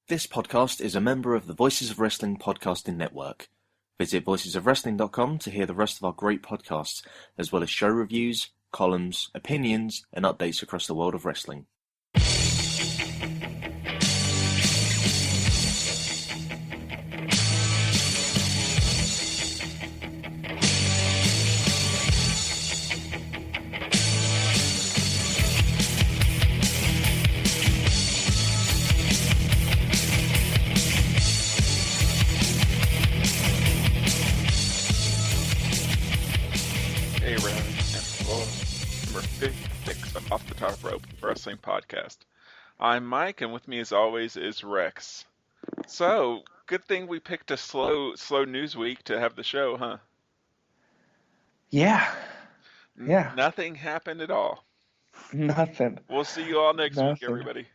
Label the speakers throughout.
Speaker 1: This podcast is a member of the Voices of Wrestling podcasting network. Visit voicesofwrestling.com to hear the rest of our great podcasts, as well as show reviews, columns, opinions, and updates across the world of wrestling.
Speaker 2: Wrestling podcast. I'm Mike, and with me as always is Rex. So, good thing we picked a slow news week to have the show, huh?
Speaker 3: Yeah.
Speaker 2: Nothing happened at all.
Speaker 3: Nothing.
Speaker 2: We'll see you all next week, everybody.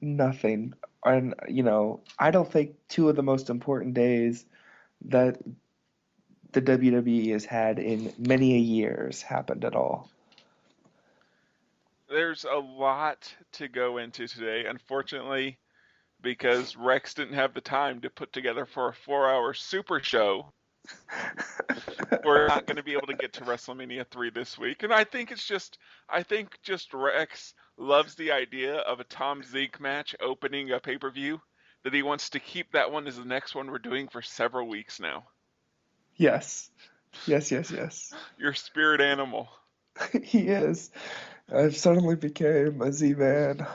Speaker 3: Nothing. And, I don't think two of the most important days that the WWE has had in many years happened at all.
Speaker 2: There's a lot to go into today, unfortunately, because Rex didn't have the time to put together for a 4-hour super show. We're not going to be able to get to WrestleMania III this week, and I think just Rex loves the idea of a Tom Zink match opening a pay-per-view, that he wants to keep that one as the next one we're doing for several weeks now.
Speaker 3: Yes.
Speaker 2: Your spirit animal.
Speaker 3: He is. I've suddenly became a Z-Man.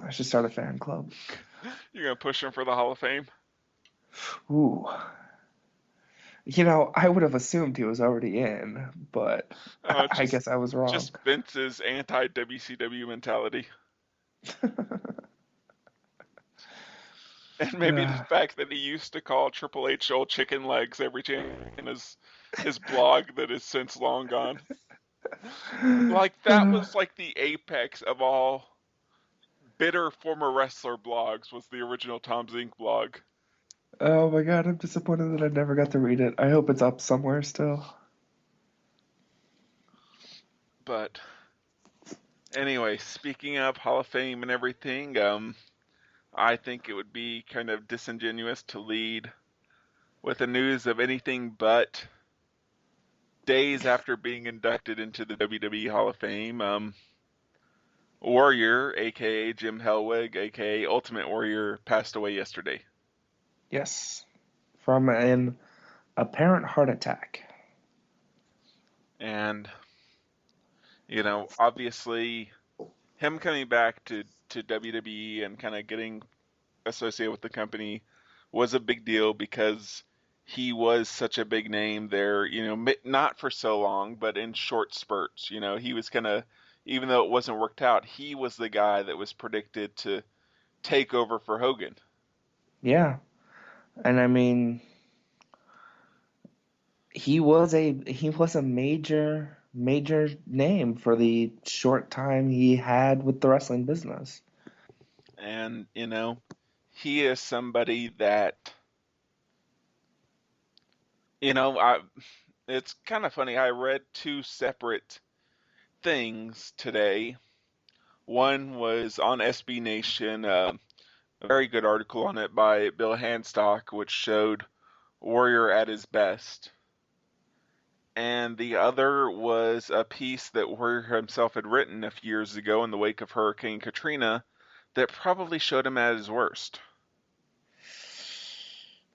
Speaker 3: I should start a fan club.
Speaker 2: You're going to push him for the Hall of Fame?
Speaker 3: Ooh. I would have assumed he was already in, but I guess I was wrong.
Speaker 2: Just Vince's anti-WCW mentality. And maybe the fact that he used to call Triple H old chicken legs every time in his blog that is since long gone. Like, that was like the apex of all bitter former wrestler blogs, was the original Tom Zink blog.
Speaker 3: Oh my god, I'm disappointed that I never got to read it. I hope it's up somewhere still.
Speaker 2: But anyway, speaking of Hall of Fame and everything, I think it would be kind of disingenuous to lead with the news of anything but days after being inducted into the WWE Hall of Fame. Warrior, a.k.a. Jim Hellwig, a.k.a. Ultimate Warrior, passed away yesterday.
Speaker 3: Yes, from an apparent heart attack.
Speaker 2: And, obviously, him coming back to WWE and kind of getting associated with the company was a big deal because he was such a big name there, not for so long, but in short spurts. He was kind of, even though it wasn't worked out, he was the guy that was predicted to take over for Hogan.
Speaker 3: Yeah. And I mean, he was a major name for the short time he had with the wrestling business.
Speaker 2: And, he is somebody that, it's kind of funny. I read two separate things today. One was on SB Nation, a very good article on it by Bill Handstock, which showed Warrior at his best. And the other was a piece that Warrior himself had written a few years ago in the wake of Hurricane Katrina that probably showed him at his worst.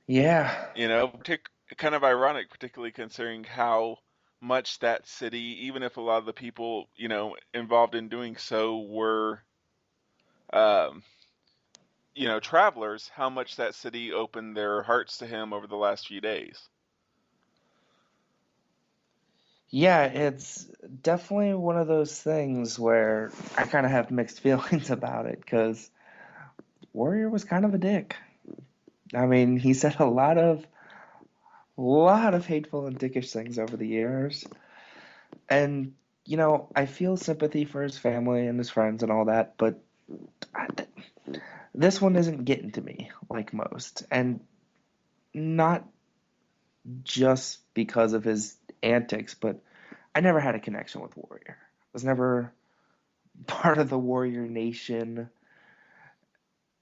Speaker 3: Yeah.
Speaker 2: Kind of ironic, particularly considering how much that city, even if a lot of the people, involved in doing so were, travelers, how much that city opened their hearts to him over the last few days.
Speaker 3: Yeah, it's definitely one of those things where I kind of have mixed feelings about it, because Warrior was kind of a dick. I mean, he said a lot of hateful and dickish things over the years. And, I feel sympathy for his family and his friends and all that, but this one isn't getting to me like most. And not just because of his antics, but I never had a connection with Warrior. I was never part of the Warrior Nation.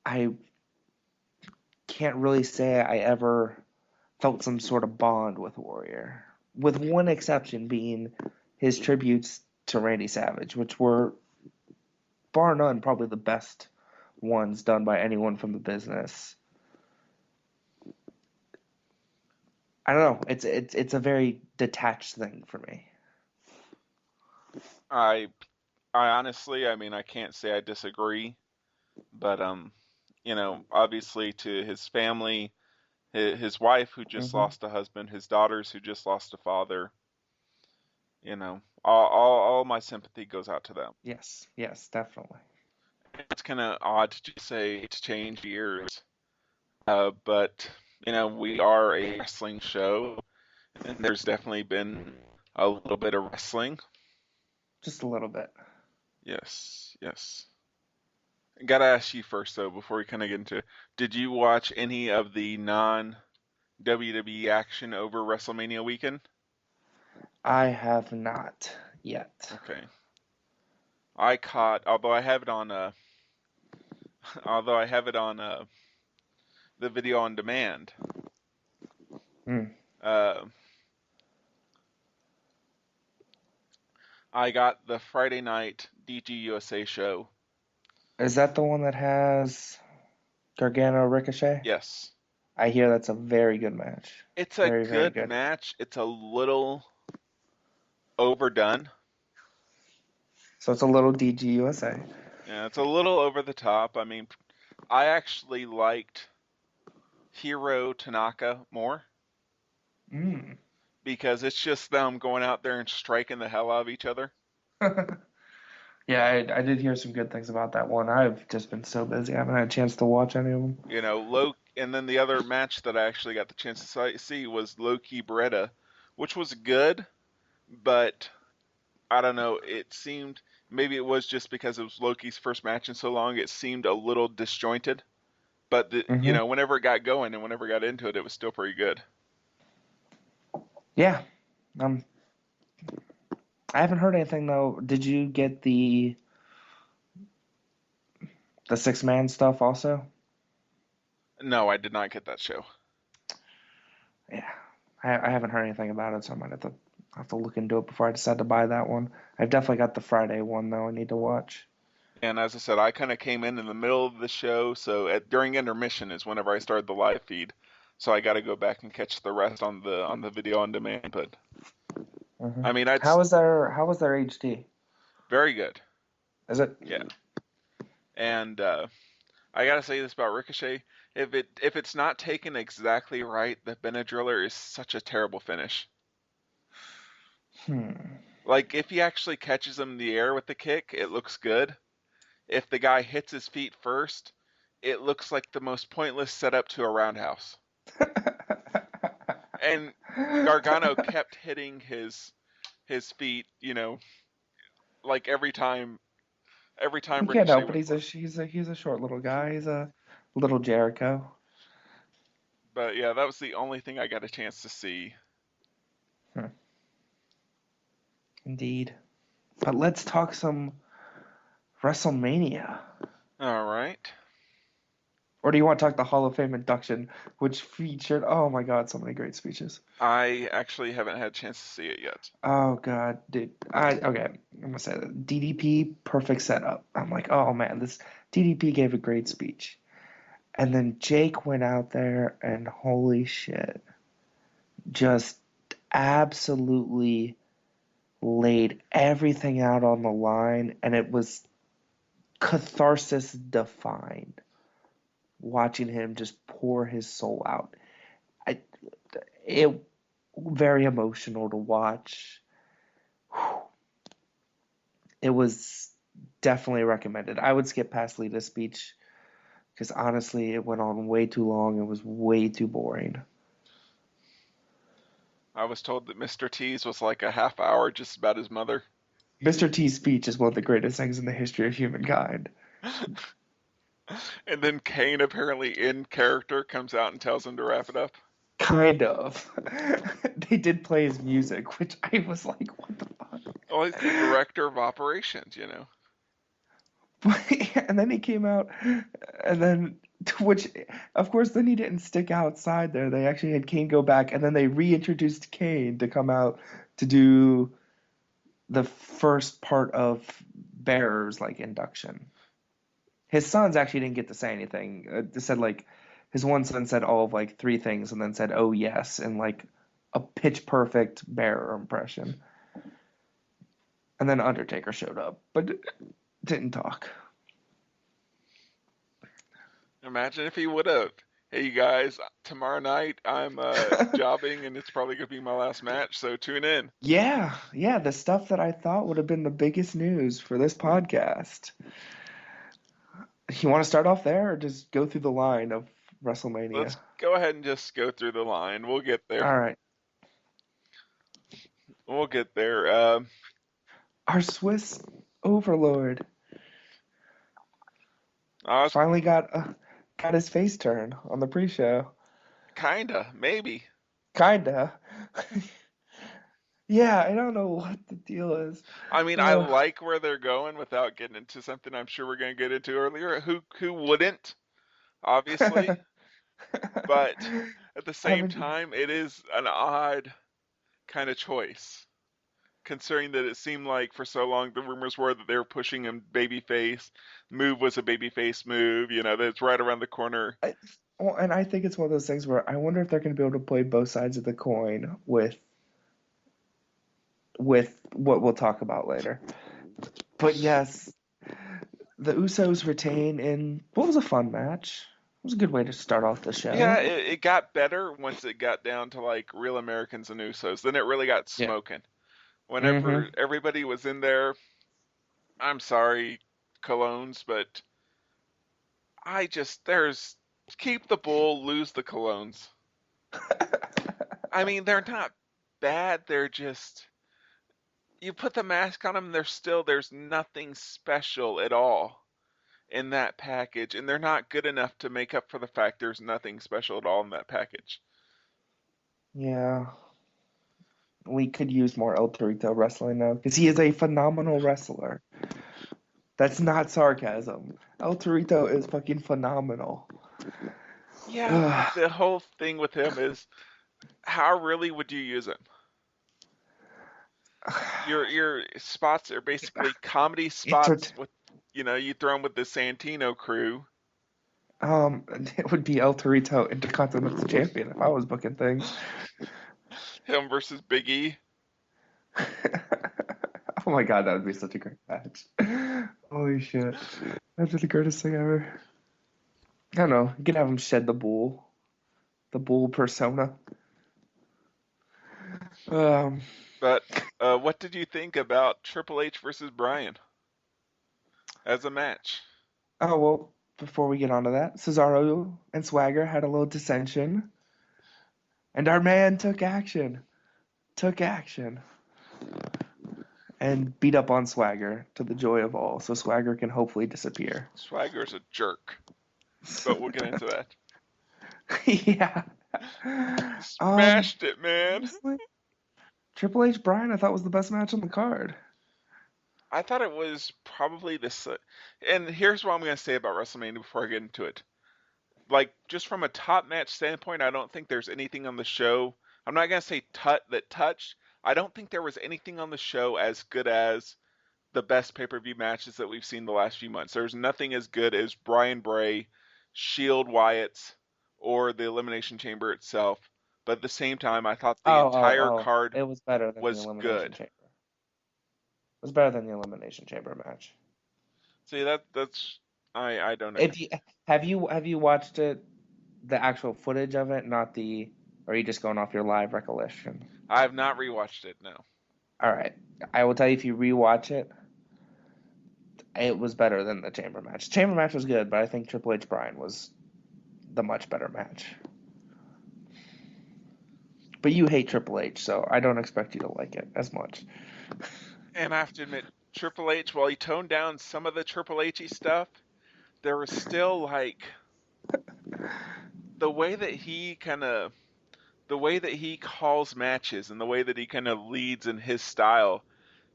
Speaker 3: I can't really say I ever felt some sort of bond with Warrior, with one exception being his tributes to Randy Savage, which were, bar none, probably the best ones done by anyone from the business. I don't know. It's a very detached thing for me.
Speaker 2: I honestly, I mean, I can't say I disagree, but obviously to his family, his wife who just
Speaker 3: Hmm.
Speaker 2: lost a husband, his daughters who just lost a father, all my sympathy goes out to them.
Speaker 3: Yes, yes, definitely.
Speaker 2: It's kind of odd to just say it's changed years, but we are a wrestling show, and there's definitely been a little bit of wrestling.
Speaker 3: Just a little bit.
Speaker 2: Yes, yes. I gotta ask you first though, before we kind of get into, did you watch any of the non-WWE action over WrestleMania weekend?
Speaker 3: I have not yet.
Speaker 2: Okay. I caught, although I have it on the video on demand.
Speaker 3: Hmm.
Speaker 2: Uh, I got the Friday night DG USA show.
Speaker 3: Is that the one that has Gargano Ricochet?
Speaker 2: Yes.
Speaker 3: I hear that's a very good match.
Speaker 2: It's a
Speaker 3: Very, very
Speaker 2: good
Speaker 3: good.
Speaker 2: match. It's a little overdone.
Speaker 3: So it's a little DG USA.
Speaker 2: Yeah, it's a little over the top. I mean, I actually liked Hiro Tanaka more
Speaker 3: Mm.
Speaker 2: because it's just them going out there and striking the hell out of each other.
Speaker 3: Yeah, I did hear some good things about that one. I've just been so busy. I haven't had a chance to watch any of them.
Speaker 2: And then the other match that I actually got the chance to see was Loki Beretta, which was good, but I don't know. It seemed maybe it was just because it was Loki's first match in so long. It seemed a little disjointed, but
Speaker 3: Hmm.
Speaker 2: whenever it got going and whenever it got into it, it was still pretty good.
Speaker 3: Yeah. Um, I haven't heard anything though. Did you get the 6-man stuff also?
Speaker 2: No, I did not get that show.
Speaker 3: Yeah. I haven't heard anything about it, so I might have to look into it before I decide to buy that one. I've definitely got the Friday one though I need to watch.
Speaker 2: And as I said, I kind of came in the middle of the show, so during intermission is whenever I started the live feed. So I got to go back and catch the rest on the video on demand. But
Speaker 3: Hmm.
Speaker 2: I mean,
Speaker 3: How was their HD?
Speaker 2: very good.
Speaker 3: Is it?
Speaker 2: Yeah. And I gotta say this about Ricochet: if it's not taken exactly right, the Benadryller is such a terrible finish.
Speaker 3: Hmm.
Speaker 2: Like if he actually catches him in the air with the kick, it looks good. If the guy hits his feet first, it looks like the most pointless setup to a roundhouse. And Gargano kept hitting his feet, like every time
Speaker 3: You can't
Speaker 2: Ricochet
Speaker 3: help it.
Speaker 2: went for it.
Speaker 3: He's a short little guy. He's a little Jericho.
Speaker 2: But yeah, that was the only thing I got a chance to see.
Speaker 3: Hmm. Indeed. But let's talk some WrestleMania.
Speaker 2: All right.
Speaker 3: Or do you want to talk the Hall of Fame induction, which featured, oh my God, so many great speeches.
Speaker 2: I actually haven't had a chance to see it yet.
Speaker 3: Oh God, dude. Okay, I'm gonna say that. DDP, perfect setup. I'm like, oh man, this DDP gave a great speech. And then Jake went out there and holy shit, just absolutely laid everything out on the line, and it was catharsis defined watching him just pour his soul out. I, it very emotional to watch. It was definitely recommended. I would skip past Lita's speech because honestly, it went on way too long. It was way too boring.
Speaker 2: I was told that Mr. T's was like a half hour just about his mother.
Speaker 3: Mr. T's speech is one of the greatest things in the history of humankind.
Speaker 2: And then Kane, apparently in character, comes out and tells him to wrap it up.
Speaker 3: Kind of. They did play his music, which I was like, what the fuck?
Speaker 2: Oh, he's the director of operations.
Speaker 3: But And then he came out, and then, which, of course, then he didn't stick outside there. They actually had Kane go back, and then they reintroduced Kane to come out to do the first part of Bearer's, like, induction. His sons actually didn't get to say anything. They said, like, his one son said all of, like, three things, and then said, "Oh, yes," in, like, a pitch-perfect Bearer impression. And then Undertaker showed up, but didn't talk.
Speaker 2: Imagine if he would have. Hey, you guys, tomorrow night I'm jobbing, and it's probably going to be my last match, so tune in.
Speaker 3: Yeah, the stuff that I thought would have been the biggest news for this podcast. You want to start off there, or just go through the line of WrestleMania?
Speaker 2: Let's go ahead and just go through the line. We'll get there.
Speaker 3: All right.
Speaker 2: We'll get there.
Speaker 3: Our Swiss overlord
Speaker 2: I
Speaker 3: finally got his face turned on the pre-show.
Speaker 2: Kinda, maybe.
Speaker 3: Kinda. Yeah, I don't know what the deal is.
Speaker 2: I mean, I like where they're going without getting into something I'm sure we're going to get into earlier. Who wouldn't, obviously? But at the same time, it is an odd kind of choice, considering that it seemed like for so long the rumors were that they were pushing him babyface. Move was a babyface move, that's right around the corner.
Speaker 3: And I think it's one of those things where I wonder if they're going to be able to play both sides of the coin with what we'll talk about later. But yes, the Usos retain in what was a fun match. It was a good way to start off the show.
Speaker 2: Yeah, it got better once it got down to like Real Americans and Usos. Then it really got smoking. Yeah. Whenever everybody was in there, I'm sorry, Colognes, but keep the bull, lose the Colognes. I mean, they're not bad. They're just, you put the mask on them, there's nothing special at all in that package, and they're not good enough to make up for the fact there's nothing special at all in that package.
Speaker 3: Yeah. We could use more El Torito wrestling now, because he is a phenomenal wrestler. That's not sarcasm. El Torito is fucking phenomenal.
Speaker 2: Yeah, the whole thing with him is, how really would you use him? Your spots are basically comedy spots with, you throw him with the Santino crew.
Speaker 3: It would be El Torito Intercontinental Champion if I was booking things.
Speaker 2: Him versus Big E.
Speaker 3: Oh my god, that would be such a great match. Holy shit. That'd be the greatest thing ever. I don't know. You could have him shed the bull persona.
Speaker 2: But what did you think about Triple H versus Bryan as a match?
Speaker 3: Oh, well, before we get on to that, Cesaro and Swagger had a little dissension. And our man took action. And beat up on Swagger to the joy of all, so Swagger can hopefully disappear.
Speaker 2: Swagger's a jerk. But we'll get into that.
Speaker 3: Yeah.
Speaker 2: Smashed it, man.
Speaker 3: Triple H Bryan, I thought was the best match on the card.
Speaker 2: I thought it was probably this. And here's what I'm going to say about WrestleMania before I get into it. Like, just from a top match standpoint, I don't think there's anything on the show. I'm not going to say that touched. I don't think there was anything on the show as good as the best pay-per-view matches that we've seen the last few months. There's nothing as good as Bryan Bray, Shield Wyatt's, or the Elimination Chamber itself. But at the same time, I thought the entire card
Speaker 3: it was better than the Elimination Chamber. It was better than the Elimination Chamber match.
Speaker 2: See, that's I don't know.
Speaker 3: Have you watched it, the actual footage of it, not the, or are you just going off your live recollection?
Speaker 2: I have not rewatched it, no.
Speaker 3: All right. I will tell you, if you rewatch it, it was better than the Chamber match. Chamber match was good, but I think Triple H Bryan was the much better match. But you hate Triple H, so I don't expect you to like it as much.
Speaker 2: And I have to admit, Triple H, while he toned down some of the Triple H-y stuff, there was still, like, the way that he calls matches and the way that he kind of leads in his style,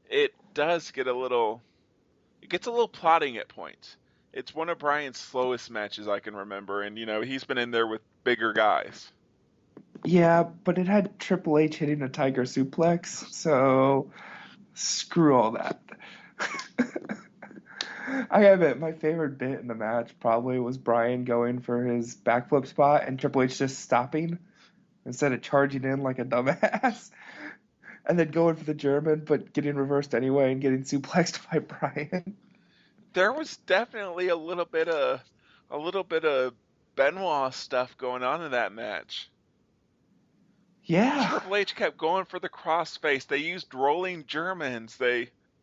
Speaker 2: it gets a little plotting at points. It's one of Bryan's slowest matches I can remember, and he's been in there with bigger guys.
Speaker 3: Yeah, but it had Triple H hitting a Tiger Suplex, so screw all that. I gotta admit, my favorite bit in the match probably was Bryan going for his backflip spot and Triple H just stopping instead of charging in like a dumbass, and then going for the German but getting reversed anyway and getting suplexed by Bryan.
Speaker 2: There was definitely a little bit of Benoit stuff going on in that match.
Speaker 3: Yeah.
Speaker 2: Triple H kept going for the crossface. They used rolling Germans.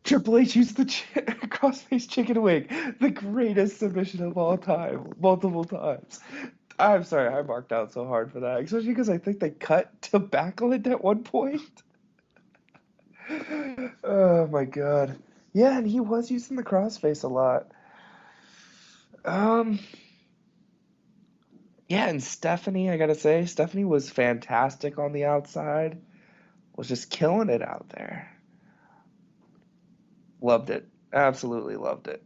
Speaker 3: Triple H used the crossface chicken wing, the greatest submission of all time, multiple times. I'm sorry, I marked out so hard for that, especially because I think they cut to backlit at one point. Oh my god. Yeah, and he was using the crossface a lot. Yeah, and Stephanie, I gotta say, Stephanie was fantastic on the outside. Was just killing it out there. Loved it. Absolutely loved it.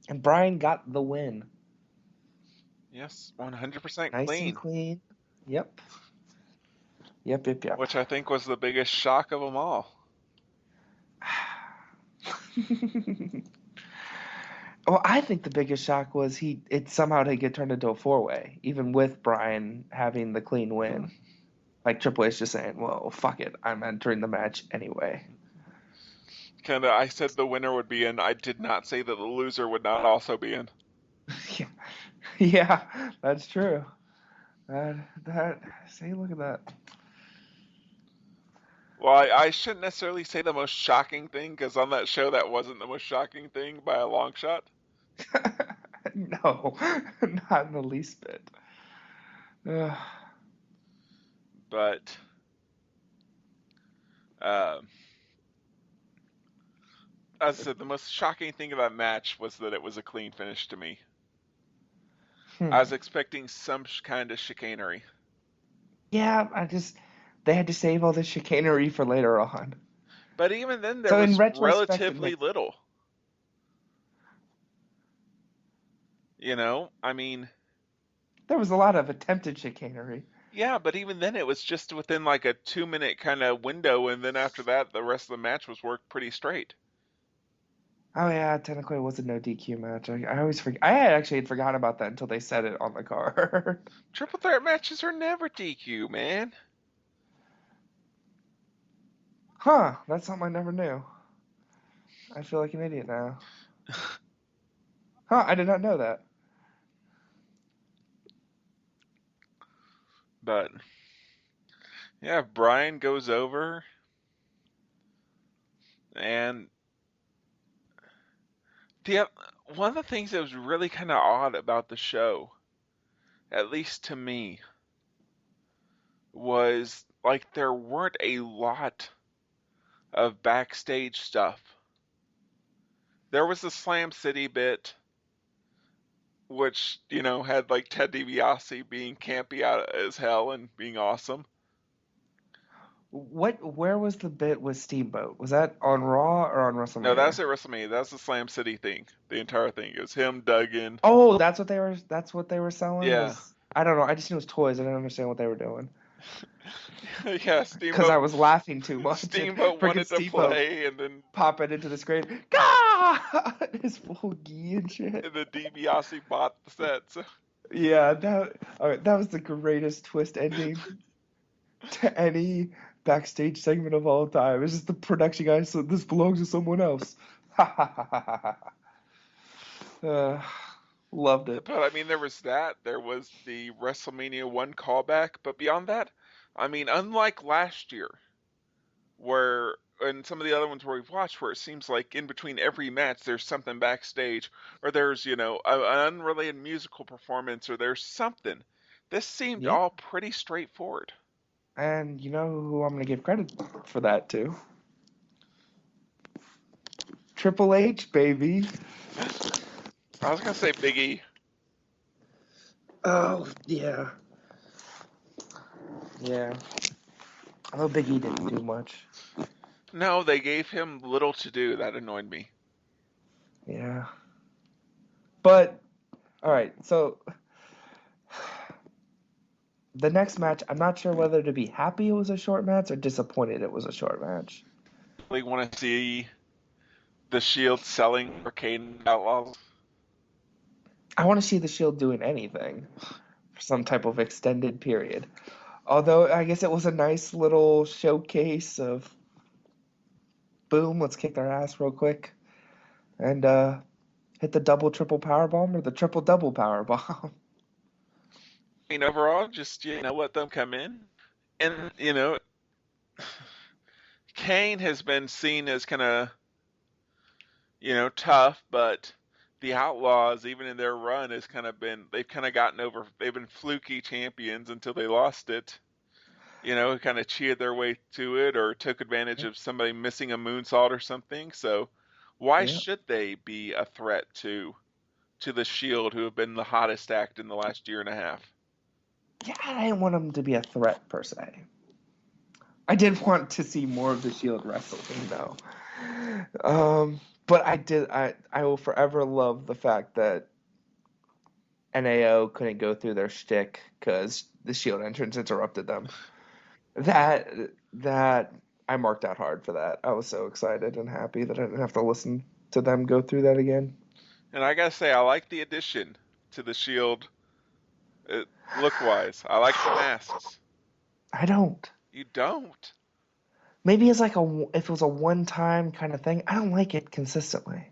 Speaker 3: And Bryan got the win.
Speaker 2: Yes, 100%
Speaker 3: Nice
Speaker 2: clean.
Speaker 3: and clean. Yep. Yep.
Speaker 2: Which I think was the biggest shock of them all.
Speaker 3: Well, I think the biggest shock was it somehow did get turned into a 4-way, even with Bryan having the clean win. Like Triple H just saying, well, fuck it, I'm entering the match anyway.
Speaker 2: I said the winner would be in. I did not say that the loser would not also be in.
Speaker 3: Yeah, that's true. See, look at that.
Speaker 2: Well, I shouldn't necessarily say the most shocking thing, because on that show that wasn't the most shocking thing by a long shot.
Speaker 3: No, not in the least bit.
Speaker 2: But as I said, the most shocking thing of that match was that it was a clean finish to me. I was expecting some kind of chicanery.
Speaker 3: Yeah, they had to save all the chicanery for later on.
Speaker 2: But even then, there was relatively little. I mean...
Speaker 3: There was a lot of attempted chicanery.
Speaker 2: Yeah, but even then it was just within like a 2-minute kind of window, and then after that, the rest of the match was worked pretty straight.
Speaker 3: Oh yeah, technically it was a no DQ match. I always forget. I actually had forgotten about that until they said it on the card.
Speaker 2: Triple threat matches are never DQ, man.
Speaker 3: Huh, that's something I never knew. I feel like an idiot now. Huh, I did not know that.
Speaker 2: But yeah, Bryan goes over, and one of the things that was really kind of odd about the show, at least to me, was like there weren't a lot of backstage stuff. There was the Slam City bit, which, had like Ted DiBiase being campy out as hell and being awesome.
Speaker 3: Where was the bit with Steamboat? Was that on Raw or on WrestleMania?
Speaker 2: No, that's at WrestleMania. That's the Slam City thing. The entire thing. It was him, Duggan.
Speaker 3: Oh, that's what they were selling?
Speaker 2: Yeah.
Speaker 3: I don't know. I just knew it was toys. I didn't understand what they were doing.
Speaker 2: Yeah, Steamboat.
Speaker 3: Because I was laughing too much.
Speaker 2: Steamboat wanted to play, and then
Speaker 3: pop it into the screen. Gah! His full gi and shit.
Speaker 2: And the DiBiase bought the set. So.
Speaker 3: Yeah, that was the greatest twist ending to any backstage segment of all time. It's just the production guy said this belongs to someone else. Loved it.
Speaker 2: But I mean, there was that. There was the WrestleMania 1 callback. But beyond that, I mean, unlike last year, and some of the other ones where we've watched, where it seems like in between every match there's something backstage, or there's, an unrelated musical performance, or there's something. This seemed all pretty straightforward.
Speaker 3: And you know who I'm going to give credit for that to? Triple H, baby.
Speaker 2: I was going to say Big E.
Speaker 3: Oh, yeah. Yeah. Although Big E didn't do much.
Speaker 2: No, they gave him little to do. That annoyed me.
Speaker 3: Yeah. But, all right, so the next match, I'm not sure whether to be happy it was a short match or disappointed it was a short match.
Speaker 2: They want to see the Shield selling for Kane Outlaws.
Speaker 3: I want to see the Shield doing anything for some type of extended period. Although, I guess it was a nice little showcase of, boom, let's kick their ass real quick. And hit the double triple power bomb or the triple double power bomb.
Speaker 2: I mean, overall, just let them come in, and Kane has been seen as kind of tough, but the Outlaws, even in their run, has kind of been they've kind of gotten over. They've been fluky champions until they lost it. Kind of cheated their way to it or took advantage of somebody missing a moonsault or something. So why
Speaker 3: Yeah.
Speaker 2: should they be a threat to the Shield, who have been the hottest act in the last year and a half?
Speaker 3: Yeah, I didn't want them to be a threat per se. I did want to see more of the Shield wrestling though. But I will forever love the fact that NAO couldn't go through their shtick because the Shield entrance interrupted them. That that I marked out hard for that. I was so excited and happy that I didn't have to listen to them go through that again.
Speaker 2: And I gotta say, I like the addition to the Shield look wise. I like the masks.
Speaker 3: I don't.
Speaker 2: You don't?
Speaker 3: Maybe it's like if it was a one-time kind of thing. I don't like it consistently.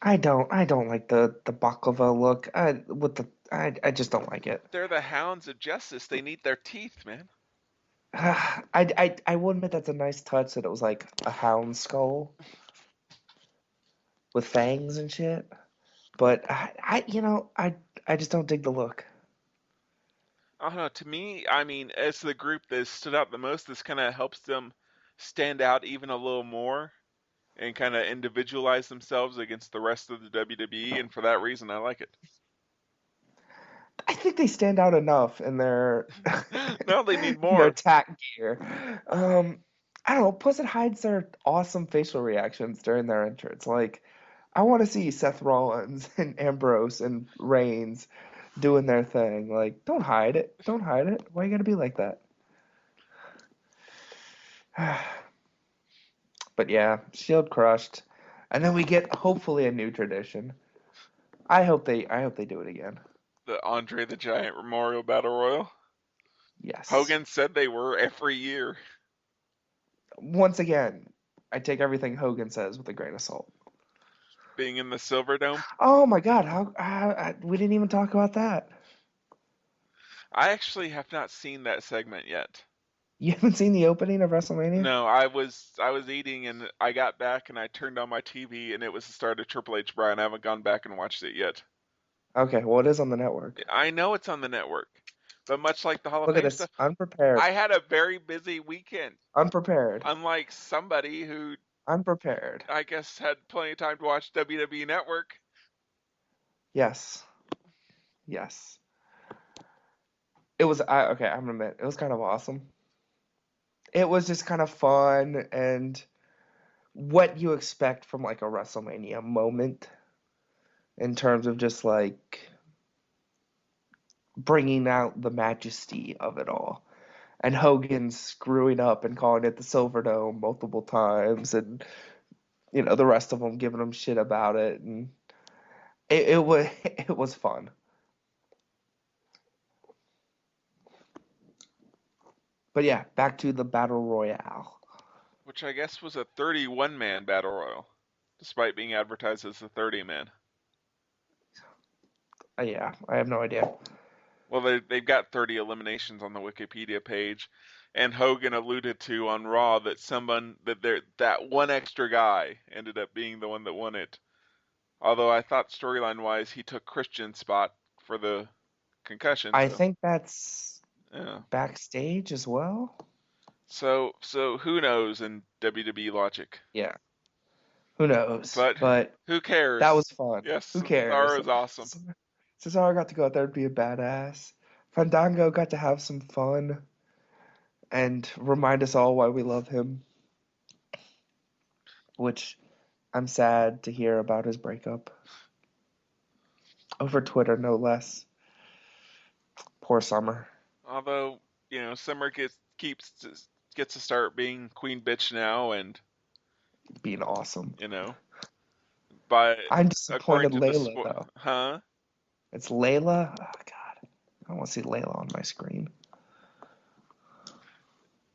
Speaker 3: I don't like the baklava look. I just don't like it.
Speaker 2: They're the hounds of justice. They need their teeth, man.
Speaker 3: I will admit that's a nice touch that it was like a hound skull with fangs and shit. But I just don't dig the look.
Speaker 2: I don't know. To me, I mean, as the group that stood out the most, this kind of helps them stand out even a little more and kind of individualize themselves against the rest of the WWE. And for that reason, I like it.
Speaker 3: I think they stand out enough in their
Speaker 2: No, they need
Speaker 3: in their
Speaker 2: more.
Speaker 3: tack gear. I don't know. Plus, it hides their awesome facial reactions during their entrance. Like, I want to see Seth Rollins and Ambrose and Reigns doing their thing. Like, don't hide it. Don't hide it. Why you gotta be like that? But yeah, Shield crushed, and then we get hopefully a new tradition. I hope they do it again.
Speaker 2: The Andre the Giant Memorial Battle Royal.
Speaker 3: Yes.
Speaker 2: Hogan said they were every year.
Speaker 3: Once again, I take everything Hogan says with a grain of salt.
Speaker 2: Being in the Silverdome.
Speaker 3: Oh my God, we didn't even talk about that.
Speaker 2: I actually have not seen that segment yet.
Speaker 3: You haven't seen the opening of WrestleMania?
Speaker 2: No, I was eating and I got back and I turned on my TV and it was the start of Triple H Bryan. I haven't gone back and watched it yet.
Speaker 3: Okay, well, it is on the network.
Speaker 2: I know it's on the network, but much like the Hall of
Speaker 3: Look at
Speaker 2: Fame
Speaker 3: this.
Speaker 2: stuff,
Speaker 3: Unprepared.
Speaker 2: I had a very busy weekend.
Speaker 3: Unprepared.
Speaker 2: Unlike somebody who
Speaker 3: Unprepared.
Speaker 2: I guess had plenty of time to watch WWE Network.
Speaker 3: Yes. Yes. It was, okay, I'm gonna admit, it was kind of awesome. It was just kind of fun and what you expect from like a WrestleMania moment in terms of just like bringing out the majesty of it all. And Hogan screwing up and calling it the Silverdome multiple times, and the rest of them giving him shit about it, and it was it was fun. But yeah, back to the Battle Royale.
Speaker 2: Which I guess was a 31-man battle royal, despite being advertised as a 30-man.
Speaker 3: Yeah, I have no idea.
Speaker 2: Well, they've got 30 eliminations on the Wikipedia page, and Hogan alluded to on Raw that that one extra guy ended up being the one that won it. Although I thought storyline-wise he took Christian's spot for the concussion.
Speaker 3: I
Speaker 2: So
Speaker 3: think that's
Speaker 2: yeah.
Speaker 3: backstage as well.
Speaker 2: So who knows in WWE logic?
Speaker 3: Yeah, who knows?
Speaker 2: But
Speaker 3: But
Speaker 2: who cares?
Speaker 3: that was fun.
Speaker 2: Yes,
Speaker 3: Who cares?
Speaker 2: Cesaro is awesome.
Speaker 3: Cesaro got to go out there and be a badass. Fandango got to have some fun and remind us all why we love him. Which I'm sad to hear about his breakup. Over Twitter, no less. Poor Summer.
Speaker 2: Although, Summer gets to start being queen bitch now, and
Speaker 3: Being awesome.
Speaker 2: but
Speaker 3: I'm
Speaker 2: according
Speaker 3: disappointed
Speaker 2: to the
Speaker 3: Layla, though.
Speaker 2: huh?
Speaker 3: It's Layla? Oh, God. I don't want to see Layla on my screen.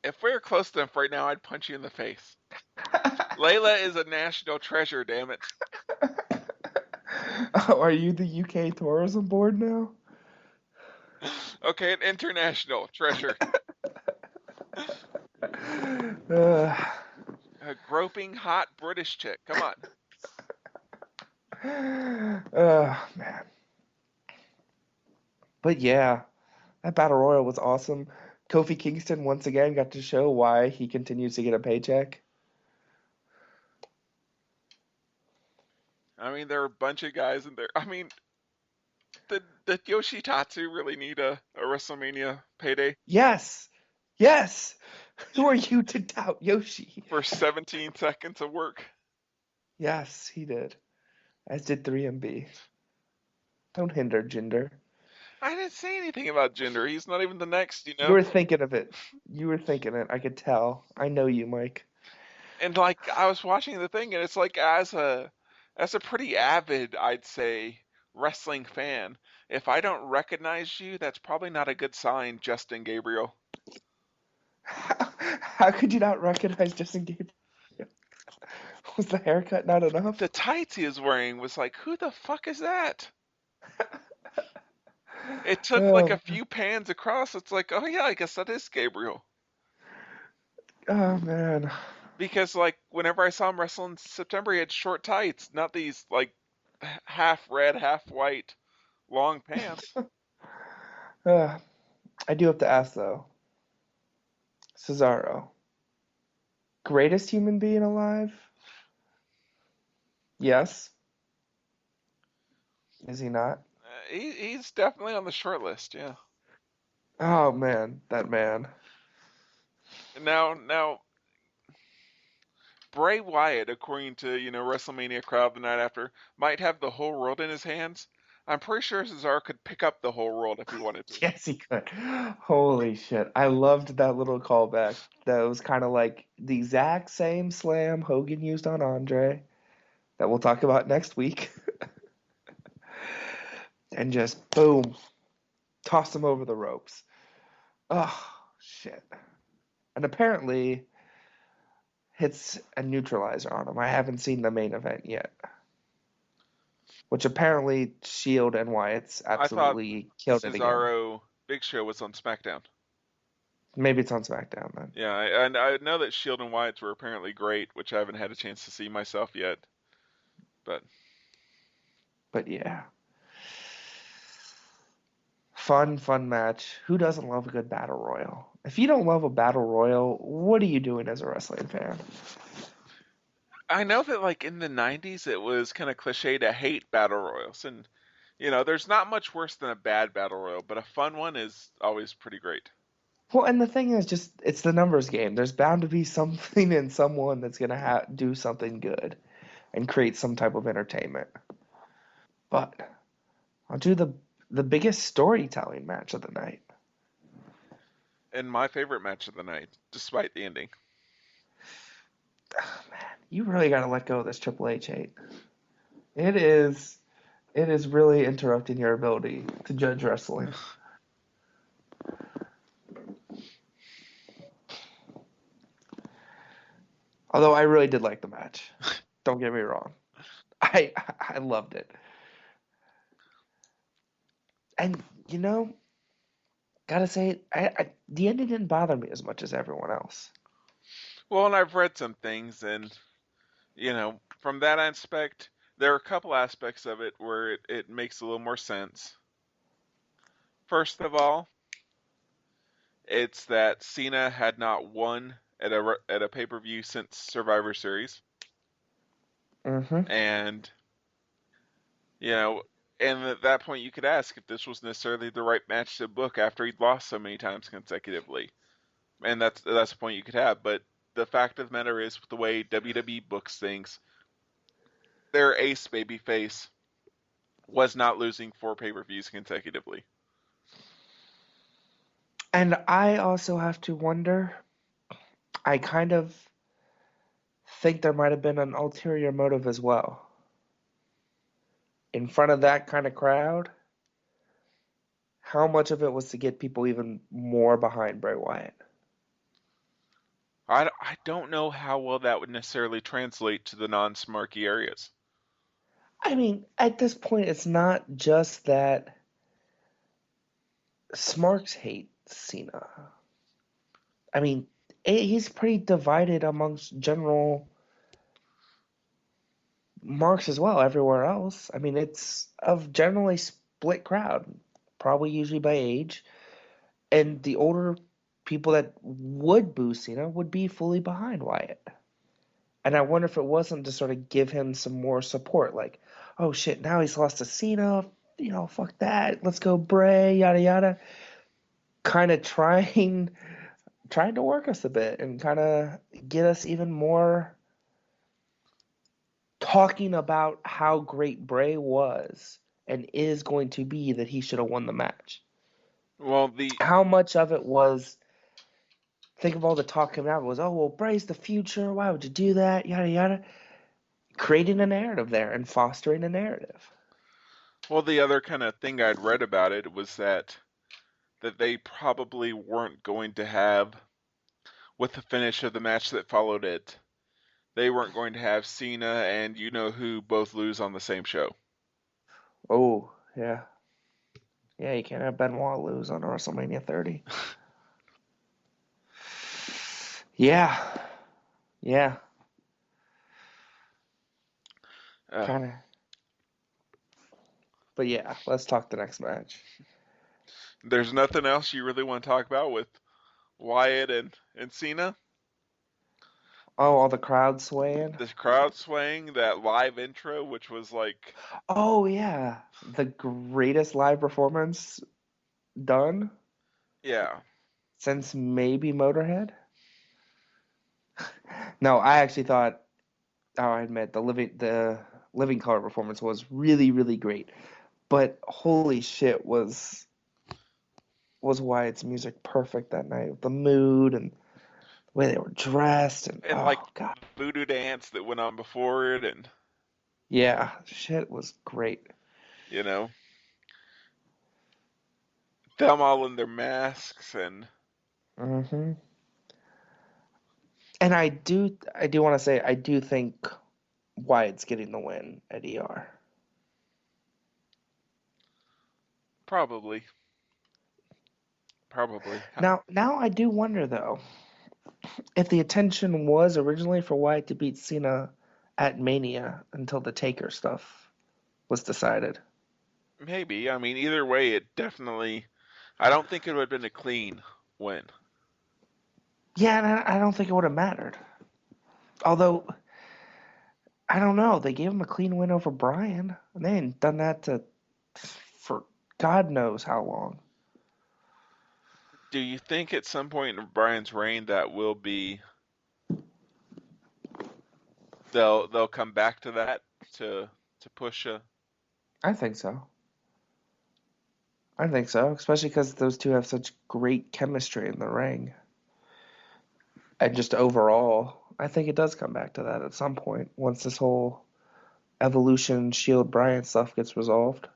Speaker 2: If we were close enough right now, I'd punch you in the face. Layla is a national treasure, damn it.
Speaker 3: Oh, are you the UK tourism board now?
Speaker 2: Okay, an international treasure. A groping hot British chick. Come on.
Speaker 3: Man. But yeah, that Battle Royal was awesome. Kofi Kingston once again got to show why he continues to get a paycheck.
Speaker 2: I mean, there are a bunch of guys in there. I mean, did Yoshitatsu really need a WrestleMania payday?
Speaker 3: Yes! Yes! Who are you to doubt Yoshi?
Speaker 2: For 17 seconds of work?
Speaker 3: Yes, he did. As did 3MB. Don't hinder Jinder.
Speaker 2: I didn't say anything about Jinder. He's not even the next,
Speaker 3: You were thinking of it. You were thinking it. I could tell. I know you, Mike.
Speaker 2: And like I was watching the thing, and it's like as a pretty avid, I'd say, wrestling fan, if I don't recognize you, that's probably not a good sign, Justin Gabriel.
Speaker 3: How could you not recognize Justin Gabriel? Was the haircut not enough?
Speaker 2: The tights he was wearing was like, who the fuck is that? It took like a few pans across. It's like, oh yeah, I guess that is Gabriel.
Speaker 3: Oh man.
Speaker 2: Because like whenever I saw him wrestle in September, he had short tights, not these like half red, half white, long pants.
Speaker 3: I do have to ask though. Cesaro. Greatest human being alive? Yes. Is he not?
Speaker 2: He's definitely on the short list, yeah.
Speaker 3: Oh man, that man.
Speaker 2: Now, Bray Wyatt, according to WrestleMania crowd the night after, might have the whole world in his hands. I'm pretty sure Cesaro could pick up the whole world if he wanted to.
Speaker 3: Yes, he could. Holy shit. I loved that little callback. That was kind of like the exact same slam Hogan used on Andre that we'll talk about next week. And just boom, toss him over the ropes. Oh, shit. And apparently hits a neutralizer on him. I haven't seen the main event yet. Which apparently Shield and Wyatt's absolutely killed it again.
Speaker 2: Cesaro Big Show was on SmackDown.
Speaker 3: Maybe it's on SmackDown then.
Speaker 2: Yeah, and I know that Shield and Wyatt's were apparently great, which I haven't had a chance to see myself yet.
Speaker 3: But yeah. Fun match. Who doesn't love a good battle royal? If you don't love a battle royal, what are you doing as a wrestling fan?
Speaker 2: I know that like in the 90s it was kind of cliche to hate battle royals, and there's not much worse than a bad battle royal, but a fun one is always pretty great.
Speaker 3: Well, and the thing is just it's the numbers game. There's bound to be something in someone that's going to do something good and create some type of entertainment. But I'll do the biggest storytelling match of the night.
Speaker 2: And my favorite match of the night, despite the ending.
Speaker 3: Oh, man, you really got to let go of this Triple H hate. It is really interrupting your ability to judge wrestling. Although I really did like the match. Don't get me wrong. I loved it. And, gotta say, the ending didn't bother me as much as everyone else.
Speaker 2: Well, and I've read some things, and, from that aspect, there are a couple aspects of it where it makes a little more sense. First of all, it's that Cena had not won at a pay-per-view since Survivor Series.
Speaker 3: Mm-hmm.
Speaker 2: And, and at that point you could ask if this was necessarily the right match to book after he'd lost so many times consecutively. And that's a point you could have. But the fact of the matter is, with the way WWE books things, their ace babyface was not losing 4 pay-per-views consecutively.
Speaker 3: And I also have to wonder, I kind of think there might have been an ulterior motive as well. In front of that kind of crowd, how much of it was to get people even more behind Bray Wyatt?
Speaker 2: I don't know how well that would necessarily translate to the non-smarky areas.
Speaker 3: I mean, at this point, it's not just that Smarks hate Cena. I mean, he's pretty divided amongst general marks as well everywhere else. I mean, it's a generally split crowd, probably usually by age. And the older people that would boo Cena would be fully behind Wyatt. And I wonder if it wasn't to sort of give him some more support, like, oh shit, now he's lost to Cena, fuck that, let's go Bray, yada yada. Kind of trying to work us a bit and kind of get us even more talking about how great Bray was and is going to be, that he should have won the match.
Speaker 2: Well,
Speaker 3: How much of it was, think of all the talk coming out, was, oh, well, Bray's the future, why would you do that, yada yada. Creating a narrative there and fostering a narrative.
Speaker 2: Well, the other kind of thing I'd read about it was that they probably weren't going to have, with the finish of the match that followed it, they weren't going to have Cena and you-know-who both lose on the same show.
Speaker 3: Oh, yeah. Yeah, you can't have Benoit lose on WrestleMania 30. Yeah. Yeah. Kind of. But yeah, let's talk the next match.
Speaker 2: There's nothing else you really want to talk about with Wyatt and Cena?
Speaker 3: Oh, all the crowd swaying?
Speaker 2: The crowd swaying, that live intro, which was like...
Speaker 3: Oh, yeah. The greatest live performance done?
Speaker 2: Yeah.
Speaker 3: Since maybe Motorhead? No, I actually thought, I admit, the Living Color performance was really, really great. But holy shit, was Wyatt's music perfect that night? The mood and the way they were dressed and
Speaker 2: like
Speaker 3: oh god.
Speaker 2: the voodoo dance that went on before it, and
Speaker 3: Yeah, shit was great.
Speaker 2: Them all in their masks and...
Speaker 3: Mm-hmm. And I do want to say, I do think Wyatt's getting the win at ER.
Speaker 2: Probably.
Speaker 3: Now I do wonder though, if the intention was originally for Wyatt to beat Cena at Mania until the Taker stuff was decided.
Speaker 2: Maybe. I mean, either way, it definitely... I don't think it would have been a clean win.
Speaker 3: Yeah, and I don't think it would have mattered. Although, I don't know. They gave him a clean win over Bryan, and they ain't done that for God knows how long.
Speaker 2: Do you think at some point in Bryan's reign that will be... They'll come back to that to push a...
Speaker 3: I think so. Especially because those two have such great chemistry in the ring. And just overall, I think it does come back to that at some point once this whole Evolution Shield Bryan stuff gets resolved.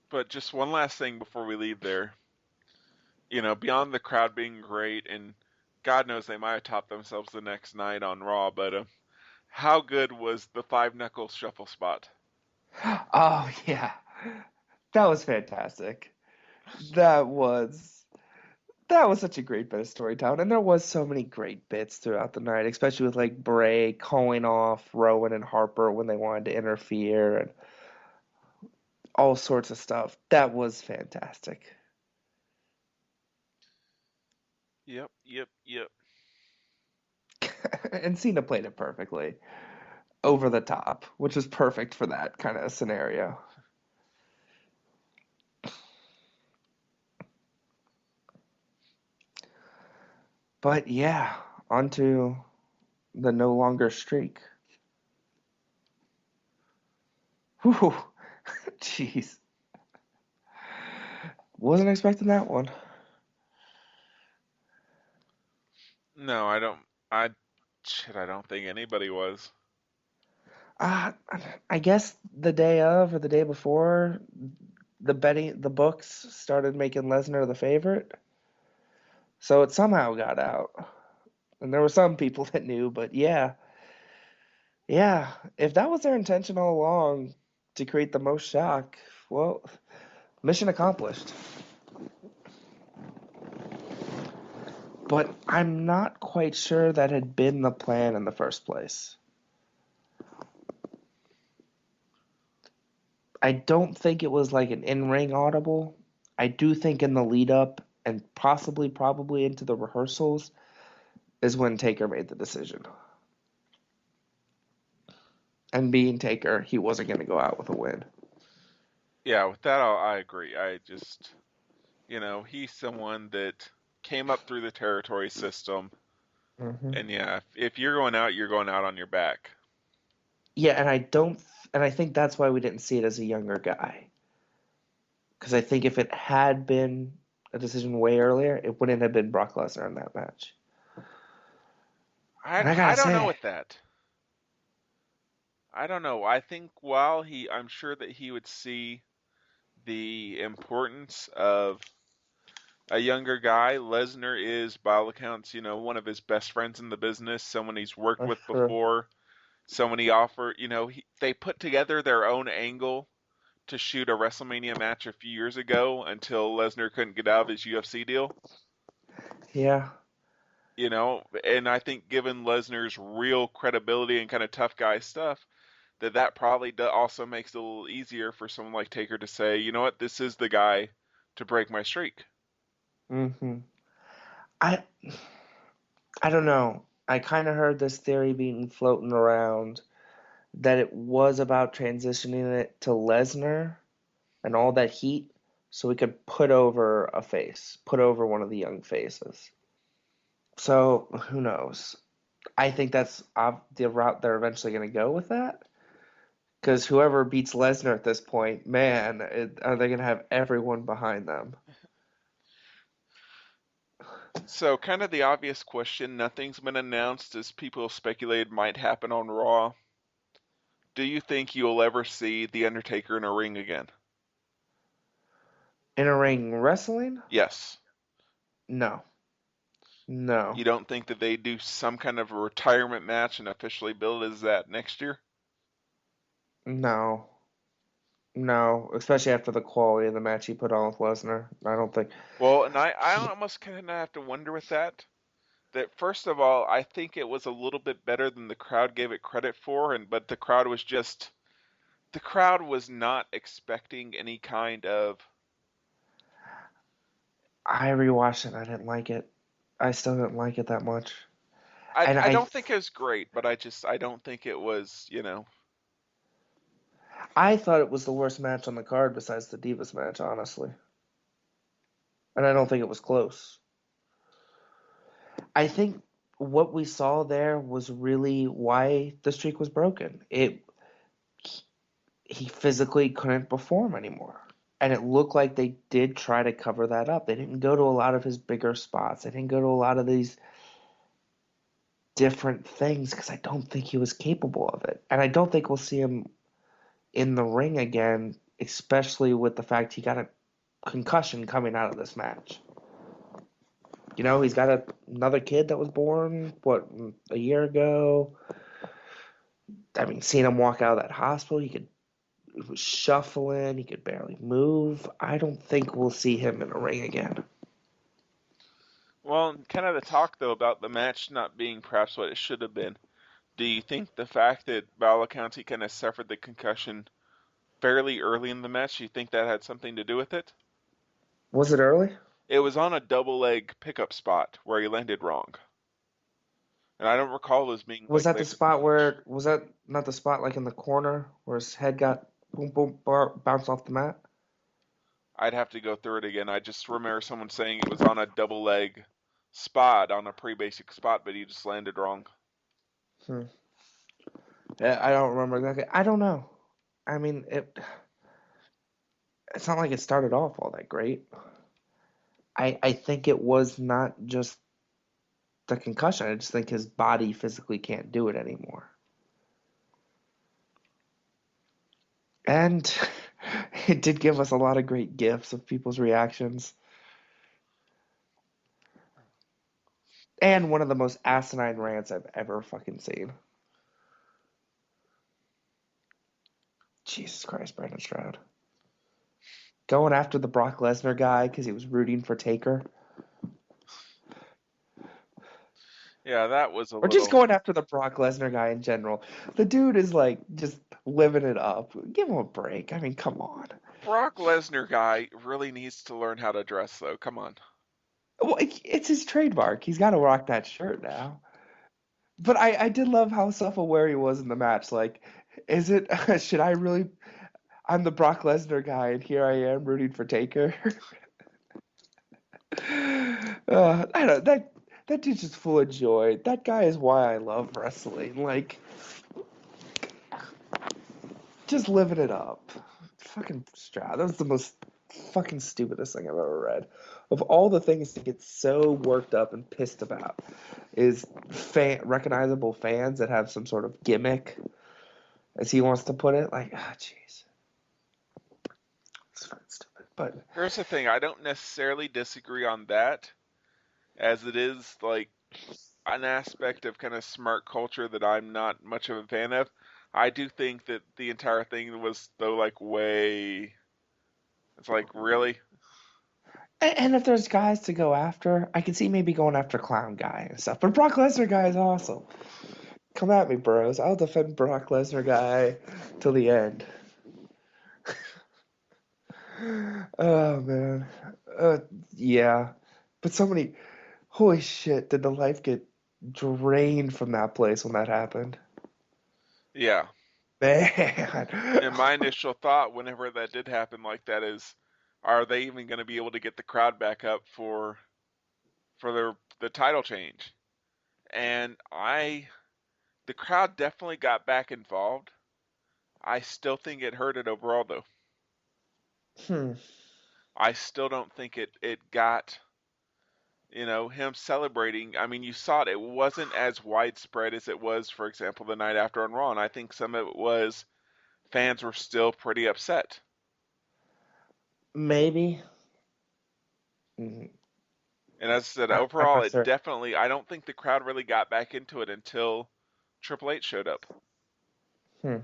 Speaker 2: But just one last thing before we leave there. Beyond the crowd being great, and God knows they might have topped themselves the next night on Raw, but how good was the 5-knuckle shuffle spot?
Speaker 3: Oh, yeah. That was fantastic. That was such a great bit of storytelling, and there was so many great bits throughout the night, especially with like Bray calling off Rowan and Harper when they wanted to interfere and all sorts of stuff. That was fantastic.
Speaker 2: Yep.
Speaker 3: And Cena played it perfectly. Over the top, which was perfect for that kind of scenario. But yeah, onto the no longer streak. Whew. Jeez. Wasn't expecting that one.
Speaker 2: No, I don't. I I don't think anybody was.
Speaker 3: Uh, I guess the day of or the day before, the books started making Lesnar the favorite, so it somehow got out. And there were some people that knew, but yeah, if that was their intention all along to create the most shock, well, mission accomplished. But I'm not quite sure that had been the plan in the first place. I don't think it was like an in-ring audible. I do think in the lead up and probably into the rehearsals is when Taker made the decision. And being Taker, he wasn't going to go out with a win.
Speaker 2: Yeah, with that, I agree. I just, he's someone that came up through the territory system,
Speaker 3: Hmm.
Speaker 2: and yeah, if you're going out on your back.
Speaker 3: Yeah, and I think that's why we didn't see it as a younger guy. Because I think if it had been a decision way earlier, it wouldn't have been Brock Lesnar in that match. And I
Speaker 2: I
Speaker 3: gotta
Speaker 2: don't know
Speaker 3: say,
Speaker 2: with that. I don't know. I'm sure that he would see the importance of a younger guy. Lesnar is, by all accounts, one of his best friends in the business, someone he's worked with
Speaker 3: sure.
Speaker 2: before, someone he offered, they put together their own angle to shoot a WrestleMania match a few years ago until Lesnar couldn't get out of his UFC deal.
Speaker 3: Yeah.
Speaker 2: And I think given Lesnar's real credibility and kind of tough guy stuff, that probably also makes it a little easier for someone like Taker to say, you know what, this is the guy to break my streak.
Speaker 3: Hmm. I I don't know. I kind of heard this theory being floating around that it was about transitioning it to Lesnar and all that heat so we could put over one of the young faces. So who knows? I think that's the route they're eventually going to go with that. Because whoever beats Lesnar at this point, man, are they going to have everyone behind them?
Speaker 2: So, kind of the obvious question, nothing's been announced as people speculated might happen on Raw. Do you think you'll ever see The Undertaker in a ring again?
Speaker 3: In a ring wrestling?
Speaker 2: Yes.
Speaker 3: No. No.
Speaker 2: You don't think that they do some kind of a retirement match and officially build it as that next year?
Speaker 3: No. No. Especially after the quality of the match he put on with Lesnar. I don't think.
Speaker 2: Well, and I
Speaker 3: He,
Speaker 2: almost kind of have to wonder with that. That first of all, I think it was a little bit better than the crowd gave it credit for, but the crowd was not expecting any kind of.
Speaker 3: I rewatched it and I didn't like it. I still didn't like it that much.
Speaker 2: I
Speaker 3: And
Speaker 2: I don't think it was great, but I don't think it was.
Speaker 3: I thought it was the worst match on the card besides the Divas match, honestly. And I don't think it was close. I think what we saw there was really why the streak was broken. He physically couldn't perform anymore. And it looked like they did try to cover that up. They didn't go to a lot of his bigger spots. They didn't go to a lot of these different things because I don't think he was capable of it. And I don't think we'll see him in the ring again, especially with the fact he got a concussion coming out of this match. He's got another kid that was born, a year ago. I mean, seeing him walk out of that hospital, he was shuffling, he could barely move. I don't think we'll see him in a ring again.
Speaker 2: Well, kind of the talk though about the match not being perhaps what it should have been. Do you think the fact that by all accounts he kind of suffered the concussion fairly early in the match, do you think that had something to do with it?
Speaker 3: Was it early?
Speaker 2: It was on a double leg pickup spot where he landed wrong. And I don't recall as being
Speaker 3: Was
Speaker 2: like
Speaker 3: that the
Speaker 2: later in the
Speaker 3: spot
Speaker 2: match.
Speaker 3: where, was that not the spot like in the corner where his head got boom, boom, bounced off the mat?
Speaker 2: I'd have to go through it again. I just remember someone saying it was on a double leg spot, on a pretty basic spot, but he just landed wrong.
Speaker 3: Hmm. Yeah, I don't remember exactly. I don't know. I mean, it's not like it started off all that great. I think it was not just the concussion. I just think his body physically can't do it anymore. And it did give us a lot of great gifs of people's reactions. And one of the most asinine rants I've ever fucking seen. Jesus Christ, Brandon Stroud. Going after the Brock Lesnar guy because he was rooting for Taker.
Speaker 2: Yeah, that was a
Speaker 3: Or just
Speaker 2: little.
Speaker 3: going after the Brock Lesnar guy in general. The dude is like just living it up. Give him a break. I mean, come on.
Speaker 2: Brock Lesnar guy really needs to learn how to dress, though. Come on.
Speaker 3: Well, it's his trademark. He's got to rock that shirt now. But I did love how self-aware he was in the match. Like, is it, should I really, I'm the Brock Lesnar guy and here I am rooting for Taker. I don't, that dude's just full of joy. That guy is why I love wrestling. Like, just living it up. Fucking Stroud. That was the most fucking stupidest thing I've ever read. Of all the things to get so worked up and pissed about, is recognizable fans that have some sort of gimmick, as he wants to put it. Like, ah, jeez. It's fucking stupid. But
Speaker 2: Here's the thing, I don't necessarily disagree on that, as it is like an aspect of kind of smart culture that I'm not much of a fan of. I do think that the entire thing was though like way. It's like really.
Speaker 3: and if there's guys to go after, I can see maybe going after Clown Guy and stuff. But Brock Lesnar guy is awesome. Come at me, bros. I'll defend Brock Lesnar guy till the end. Oh man. Yeah. But so many. Holy shit! Did the life get drained from that place when that happened?
Speaker 2: Yeah. And
Speaker 3: Man.
Speaker 2: my initial thought whenever that did happen like that is, are they even going to be able to get the crowd back up for the title change? And the crowd definitely got back involved. I still think it hurt it overall though.
Speaker 3: Hmm.
Speaker 2: I still don't think it got, him celebrating. I mean, you saw it. It wasn't as widespread as it was, for example, the night after on Raw. And I think some of it was fans were still pretty upset.
Speaker 3: Maybe. Mm,
Speaker 2: And as I said,
Speaker 3: I'm
Speaker 2: overall,
Speaker 3: not
Speaker 2: it
Speaker 3: certain.
Speaker 2: definitely, I don't think the crowd really got back into it until Triple H showed up.
Speaker 3: Hmm.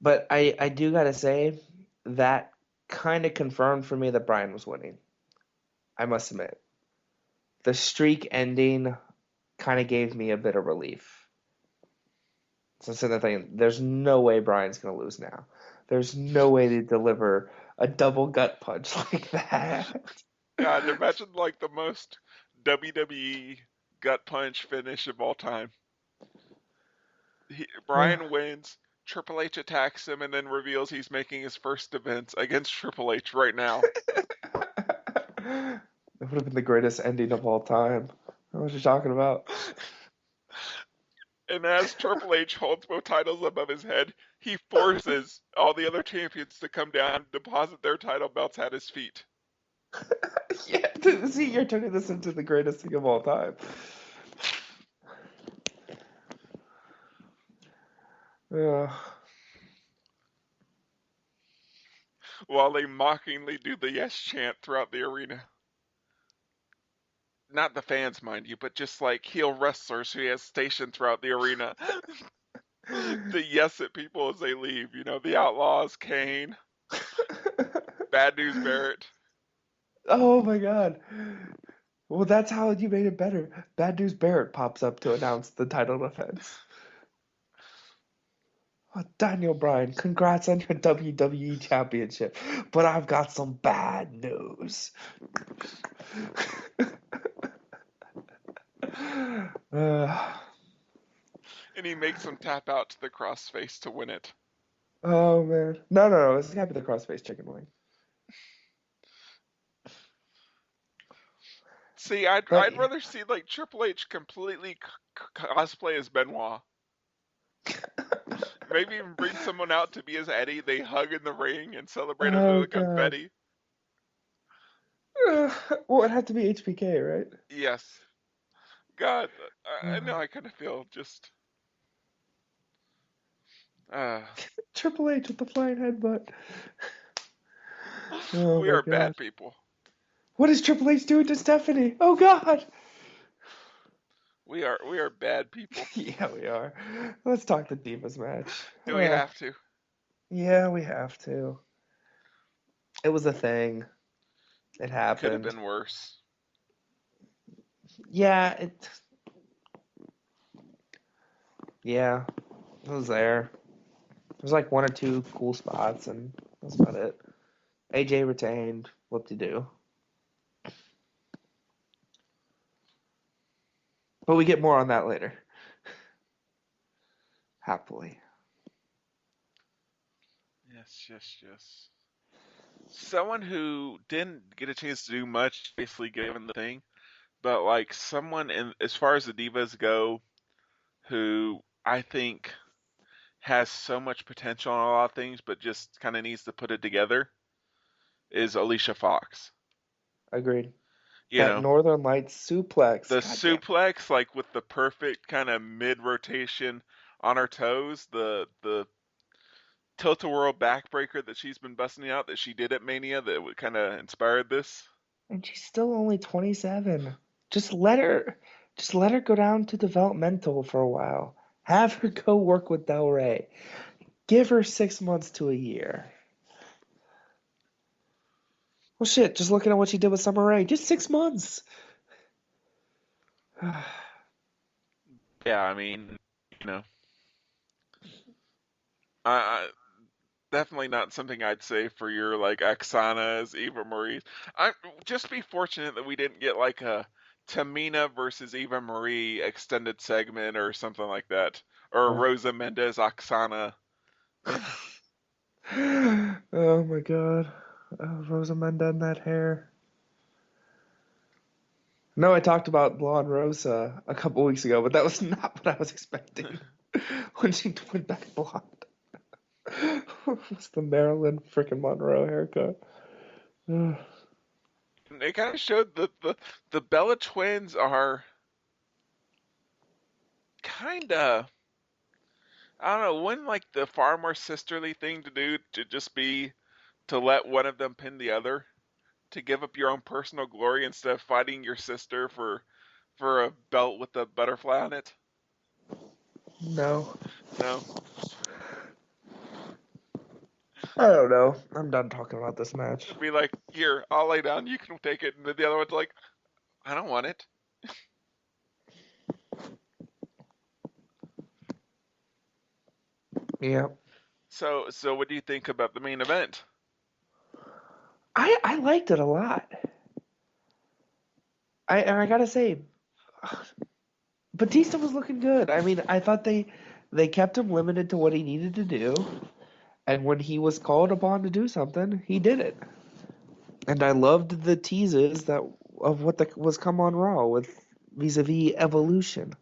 Speaker 3: But I do gotta say that kind of confirmed for me that Bryan was winning. I must admit, the streak ending kind of gave me a bit of relief. So instead of thinking, there's no way Bryan's gonna lose now. There's no way to deliver a double gut punch like that.
Speaker 2: God, imagine like the most WWE gut punch finish of all time. Bryan wins, Triple H attacks him, and then reveals he's making his first defense against Triple H right now.
Speaker 3: That would have been the greatest ending of all time. What are you talking about?
Speaker 2: And as Triple H holds both titles above his head, he forces all the other champions to come down and deposit their title belts at his feet.
Speaker 3: Yeah, see, you're turning this into the greatest thing of all time. Yeah.
Speaker 2: While they mockingly do the yes chant throughout the arena. Not the fans, mind you, but just like heel wrestlers who he has stationed throughout the arena. The yes at people as they leave. The Outlaws, Kane, Bad News Barrett.
Speaker 3: Oh my God. Well, that's how you made it better. Bad News Barrett pops up to announce the title defense. Oh, Daniel Bryan, congrats on your WWE Championship, but I've got some bad news. Uh,
Speaker 2: And he makes them tap out to the crossface to win it.
Speaker 3: oh man. No. It's gotta be the crossface chicken wing.
Speaker 2: See, I'd
Speaker 3: But
Speaker 2: I'd rather see like Triple H completely cosplay as Benoit. maybe even bring someone out to be as Eddie. They hug in the ring and celebrate under
Speaker 3: Oh
Speaker 2: the
Speaker 3: God.
Speaker 2: confetti.
Speaker 3: Well, it'd have to be HBK, right?
Speaker 2: Yes. God, I know I kind of feel just. Uh,
Speaker 3: Triple H with the flying headbutt. Oh
Speaker 2: we
Speaker 3: my
Speaker 2: are
Speaker 3: God.
Speaker 2: bad people.
Speaker 3: What is Triple H doing to Stephanie? Oh God.
Speaker 2: We are bad people.
Speaker 3: Yeah, we are. Let's talk the Divas match.
Speaker 2: Do we have to?
Speaker 3: Yeah, we have to. It was a thing. It
Speaker 2: Could have
Speaker 3: happened.
Speaker 2: been worse.
Speaker 3: Yeah, it was there. There's like one or two cool spots, and that's about it. AJ retained. Whoop-de-doo. But we get more on that later. Happily.
Speaker 2: Yes. Someone who didn't get a chance to do much, basically given the thing, but like someone in as far as the divas go, who I think has so much potential on a lot of things, but just kind of needs to put it together, is Alicia Fox.
Speaker 3: Agreed.
Speaker 2: You
Speaker 3: That
Speaker 2: know,
Speaker 3: Northern Lights suplex.
Speaker 2: the
Speaker 3: God damn.
Speaker 2: suplex, like with the perfect kind of mid rotation on her toes, the tilt-a-whirl backbreaker that she's been busting out that she did at Mania that kind of inspired this.
Speaker 3: And she's still only 27. Just let her go down to developmental for a while. Have her go work with Del Rey. Give her 6 months to a year. Well, shit, just looking at what she did with Summer Rae. Just 6 months.
Speaker 2: Yeah, I mean, you know, I definitely not something I'd say for your like Oksana's, Eva Marie's. I just be fortunate that we didn't get like a Tamina versus Eva Marie extended segment or something like that, or Rosa Mendez Oksana.
Speaker 3: Oh my God. Rosamunda and that hair. No, I talked about Blonde Rosa a couple weeks ago, but that was not what I was expecting when she went back blonde. It's the Marilyn frickin' Monroe haircut. Ugh.
Speaker 2: They kind of showed that the Bella twins are kind of, I don't know, wouldn't like the far more sisterly thing to do to just be to let one of them pin the other, to give up your own personal glory instead of fighting your sister for a belt with a butterfly on it?
Speaker 3: No.
Speaker 2: No.
Speaker 3: I don't know. I'm done talking about this match.
Speaker 2: It'd be like, here, I'll lay down, you can take it, and then the other one's like, I don't want it.
Speaker 3: Yeah.
Speaker 2: So what do you think about the main event?
Speaker 3: I liked it a lot. I gotta say, Batista was looking good. I mean, I thought they kept him limited to what he needed to do, and when he was called upon to do something, he did it. And I loved the teases that of what was come on Raw with vis-a-vis Evolution.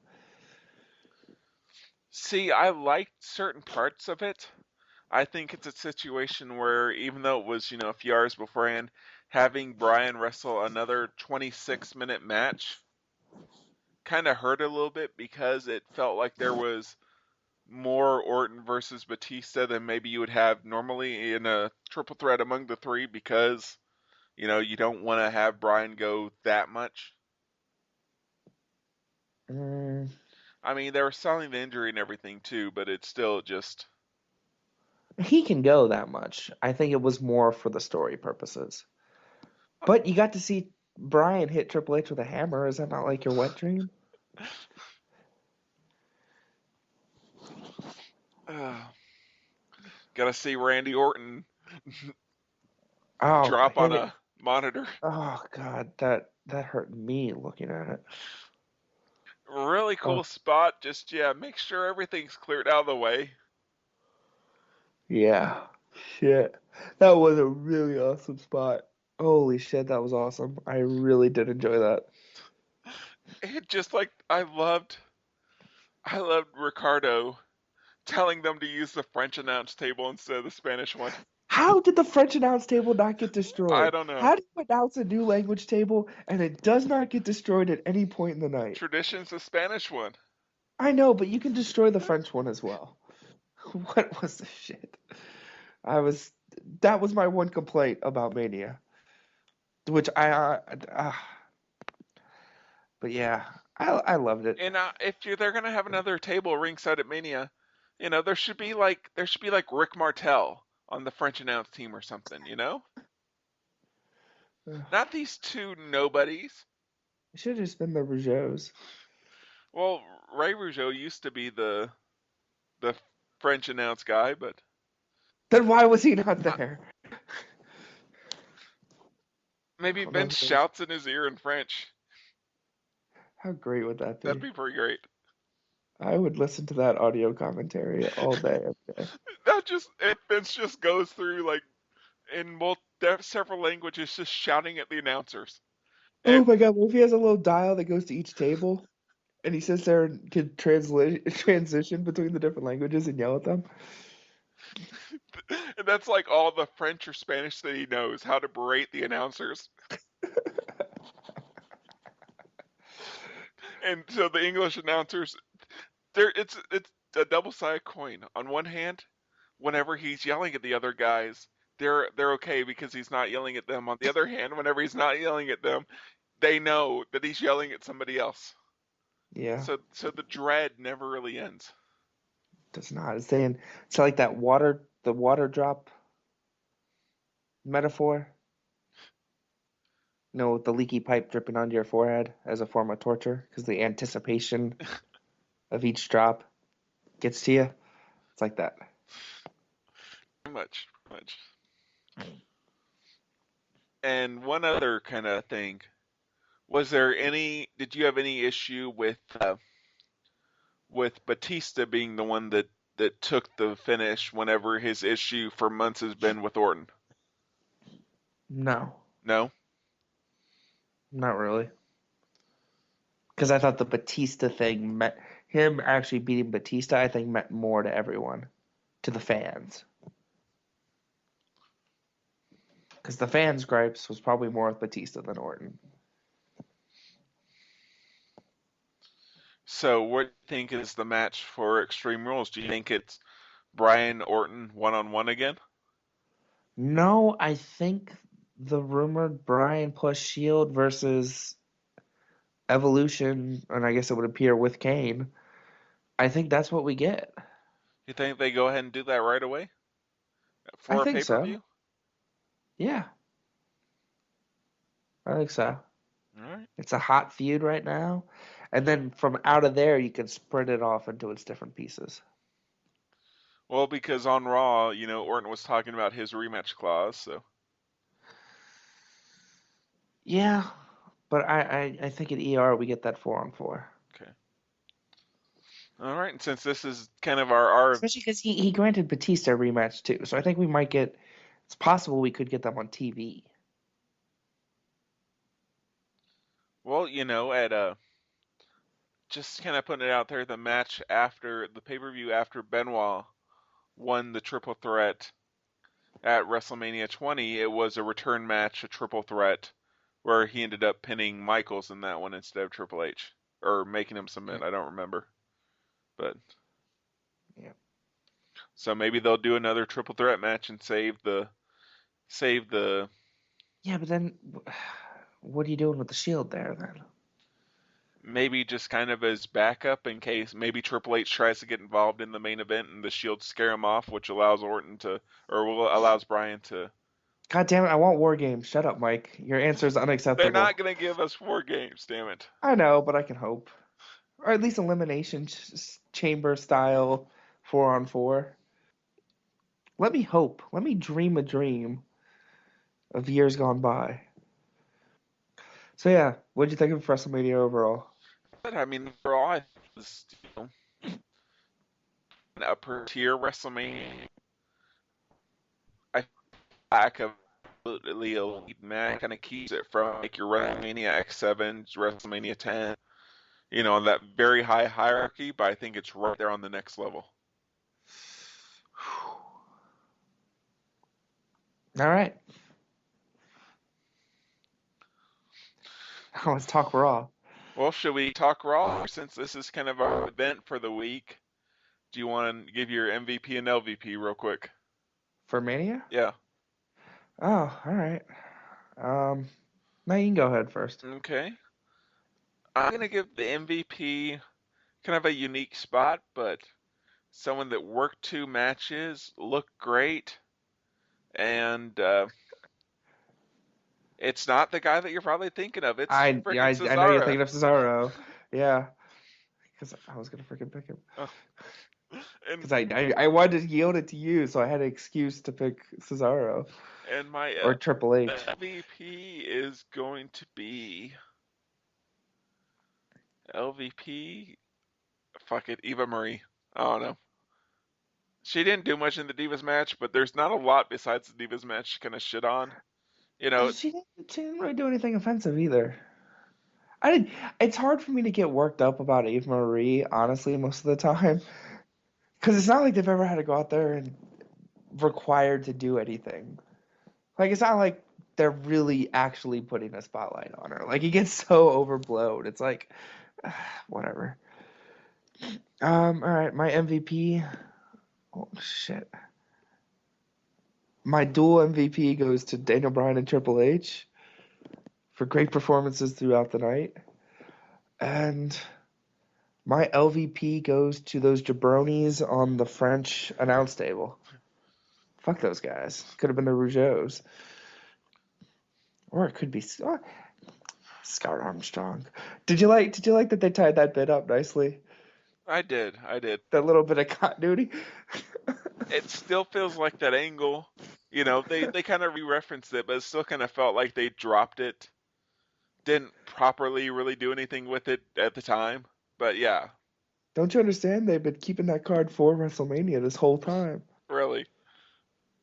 Speaker 2: See, I liked certain parts of it. I think it's a situation where even though it was, a few hours beforehand, having Bryan wrestle another 26-minute match kind of hurt a little bit because it felt like there was more Orton versus Batista than maybe you would have normally in a triple threat among the three because, you don't want to have Bryan go that much.
Speaker 3: Mm,
Speaker 2: I mean, they were selling the injury and everything too, but it's still just.
Speaker 3: he can go that much. I think it was more for the story purposes. But you got to see Bryan hit Triple H with a hammer. Is that not like your wet dream?
Speaker 2: Gotta see Randy Orton
Speaker 3: Oh,
Speaker 2: drop on
Speaker 3: hit it.
Speaker 2: a monitor.
Speaker 3: Oh God, that hurt me looking at it.
Speaker 2: Really
Speaker 3: Oh
Speaker 2: cool spot. Just, yeah, make sure everything's cleared out of the way.
Speaker 3: yeah, shit. That was a really awesome spot. Holy shit, that was awesome. I really did enjoy that.
Speaker 2: It just like I loved Ricardo telling them to use the French announce table instead of the Spanish one.
Speaker 3: How did the French announce table not get destroyed?
Speaker 2: I don't know.
Speaker 3: How do you announce a new language table and it does not get destroyed at any point in the night?
Speaker 2: Tradition's the Spanish one.
Speaker 3: I know, but you can destroy the French one as well. What was the shit? That was my one complaint about Mania. Which but yeah, I loved it.
Speaker 2: And if they're gonna have another table ringside at Mania, there should be like Rick Martel on the French announce team or something, Not these two nobodies.
Speaker 3: It should have just been the Rougeaus.
Speaker 2: Well, Ray Rougeau used to be the French announce guy, but
Speaker 3: then why was he not there?
Speaker 2: Maybe Vince shouts in his ear in French.
Speaker 3: How great would that be?
Speaker 2: That'd be pretty great.
Speaker 3: I would listen to that audio commentary all day, every day.
Speaker 2: If Vince just goes through like in several languages, just shouting at the announcers.
Speaker 3: Oh my God! What if he has a little dial that goes to each table, and he sits there and can transition between the different languages and yell at them?
Speaker 2: And that's like all the French or Spanish that he knows, how to berate the announcers. And so the English announcers, it's a double-sided coin. On one hand, whenever he's yelling at the other guys, they're okay because he's not yelling at them. On the other hand, whenever he's not yelling at them, they know that he's yelling at somebody else.
Speaker 3: Yeah.
Speaker 2: So the dread never really ends.
Speaker 3: It does not. It's like the water drop metaphor. No, the leaky pipe dripping onto your forehead as a form of torture because the anticipation of each drop gets to you. It's like that.
Speaker 2: Much. And one other kind of thing. Did you have any issue with Batista being the one that took the finish whenever his issue for months has been with Orton?
Speaker 3: No.
Speaker 2: No?
Speaker 3: Not really. Because I thought the Batista thing meant him actually beating Batista, I think meant more to everyone, to the fans. Because the fans' gripes was probably more with Batista than Orton.
Speaker 2: So what do you think is the match for Extreme Rules? Do you think it's Bryan Orton one-on-one again?
Speaker 3: No, I think the rumored Bryan plus Shield versus Evolution, and I guess it would appear with Kane. I think that's what we get.
Speaker 2: You think they go ahead and do that right away? For
Speaker 3: I
Speaker 2: a
Speaker 3: think
Speaker 2: pay-per-view?
Speaker 3: so. Yeah. I think so.
Speaker 2: All right.
Speaker 3: It's a hot feud right now. And then from out of there, you can spread it off into its different pieces.
Speaker 2: Well, because on Raw, Orton was talking about his rematch clause, so.
Speaker 3: Yeah, but I think at ER we get that 4-on-4.
Speaker 2: Okay. All right, and since this is kind of our
Speaker 3: especially because he granted Batista a rematch too, so I think we might get. It's possible we could get them on TV.
Speaker 2: Well, at just kind of putting it out there, the match after the pay-per-view after Benoit won the triple threat at WrestleMania 20, it was a return match, a triple threat, where he ended up pinning Michaels in that one instead of Triple H, or making him submit. I don't remember, but
Speaker 3: yeah.
Speaker 2: So maybe they'll do another triple threat match and save the.
Speaker 3: Yeah, but then what are you doing with the Shield there then?
Speaker 2: Maybe just kind of as backup in case maybe Triple H tries to get involved in the main event and the Shield scare him off, which allows allows Bryan to.
Speaker 3: God damn it! I want War Games. Shut up, Mike. Your answer is unacceptable.
Speaker 2: They're not gonna give us 4 games, damn it.
Speaker 3: I know, but I can hope, or at least elimination chamber style 4-on-4. Let me hope. Let me dream a dream of years gone by. So yeah, what did you think of WrestleMania overall?
Speaker 2: But I mean, overall, I think it was an upper tier WrestleMania. I lack of absolutely elite match kind of keeps it from like your WrestleMania X7, WrestleMania 10, on that very high hierarchy. But I think it's right there on the next level.
Speaker 3: All right. Let's talk Raw.
Speaker 2: Well, should we talk Raw? Since this is kind of our event for the week, do you want to give your MVP and LVP real quick?
Speaker 3: For Mania?
Speaker 2: Yeah.
Speaker 3: Oh, all right. Now you can go ahead first.
Speaker 2: Okay. I'm going to give the MVP kind of a unique spot, but someone that worked 2 matches, looked great, and it's not the guy that you're probably thinking of. It's freaking Cesaro.
Speaker 3: I know you're thinking of Cesaro. Yeah. Because I was going to freaking pick him.
Speaker 2: Oh.
Speaker 3: Because I wanted to yield it to you, so I had an excuse to pick Cesaro.
Speaker 2: And my
Speaker 3: or Triple H.
Speaker 2: LVP is going to be LVP. Fuck it, Eva Marie. I don't know. She didn't do much in the Divas match, but there's not a lot besides the Divas match to kind of shit on. You know,
Speaker 3: She didn't really do anything offensive either. It's hard for me to get worked up about Eva Marie, honestly, most of the time. Because it's not like they've ever had to go out there and required to do anything. Like, it's not like they're really actually putting a spotlight on her. Like, it gets so overblown. It's like, whatever. All right, my MVP. Oh, shit. My dual MVP goes to Daniel Bryan and Triple H for great performances throughout the night. And my LVP goes to those jabronis on the French announce table. Fuck those guys. Could have been the Rougeaus. Or it could be Scott Armstrong. Did you like that they tied that bit up nicely?
Speaker 2: I did.
Speaker 3: That little bit of continuity.
Speaker 2: It still feels like that angle. You know, they kind of re-referenced it, but it still kind of felt like they dropped it. Didn't properly really do anything with it at the time. But yeah.
Speaker 3: Don't you understand? They've been keeping that card for WrestleMania this whole time.
Speaker 2: Really?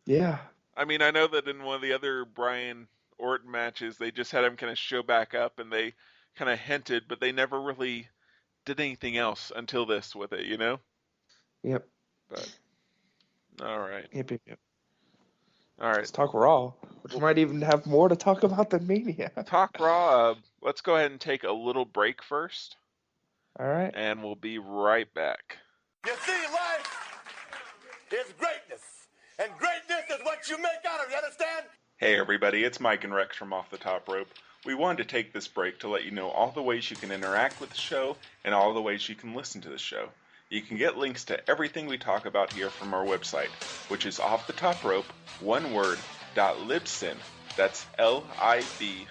Speaker 3: Yeah.
Speaker 2: I mean, I know that in one of the other Bryan Orton matches, they just had him kind of show back up and they kind of hinted, but they never really did anything else until this with it, you know?
Speaker 3: Yep.
Speaker 2: But, all right.
Speaker 3: Yep.
Speaker 2: All right.
Speaker 3: Let's talk Raw, which might even have more to talk about than Mania.
Speaker 2: Talk Raw. Let's go ahead and take a little break first.
Speaker 3: All right.
Speaker 2: And we'll be right back.
Speaker 4: You see, life is greatness, and greatness is what you make out of, you understand?
Speaker 2: Hey everybody, it's Mike and Rex from Off the Top Rope. We wanted to take this break to let you know all the ways you can interact with the show and all the ways you can listen to the show. You can get links to everything we talk about here from our website, which is offthetoprope, one word, .libsyn. That's LIBSYN.com.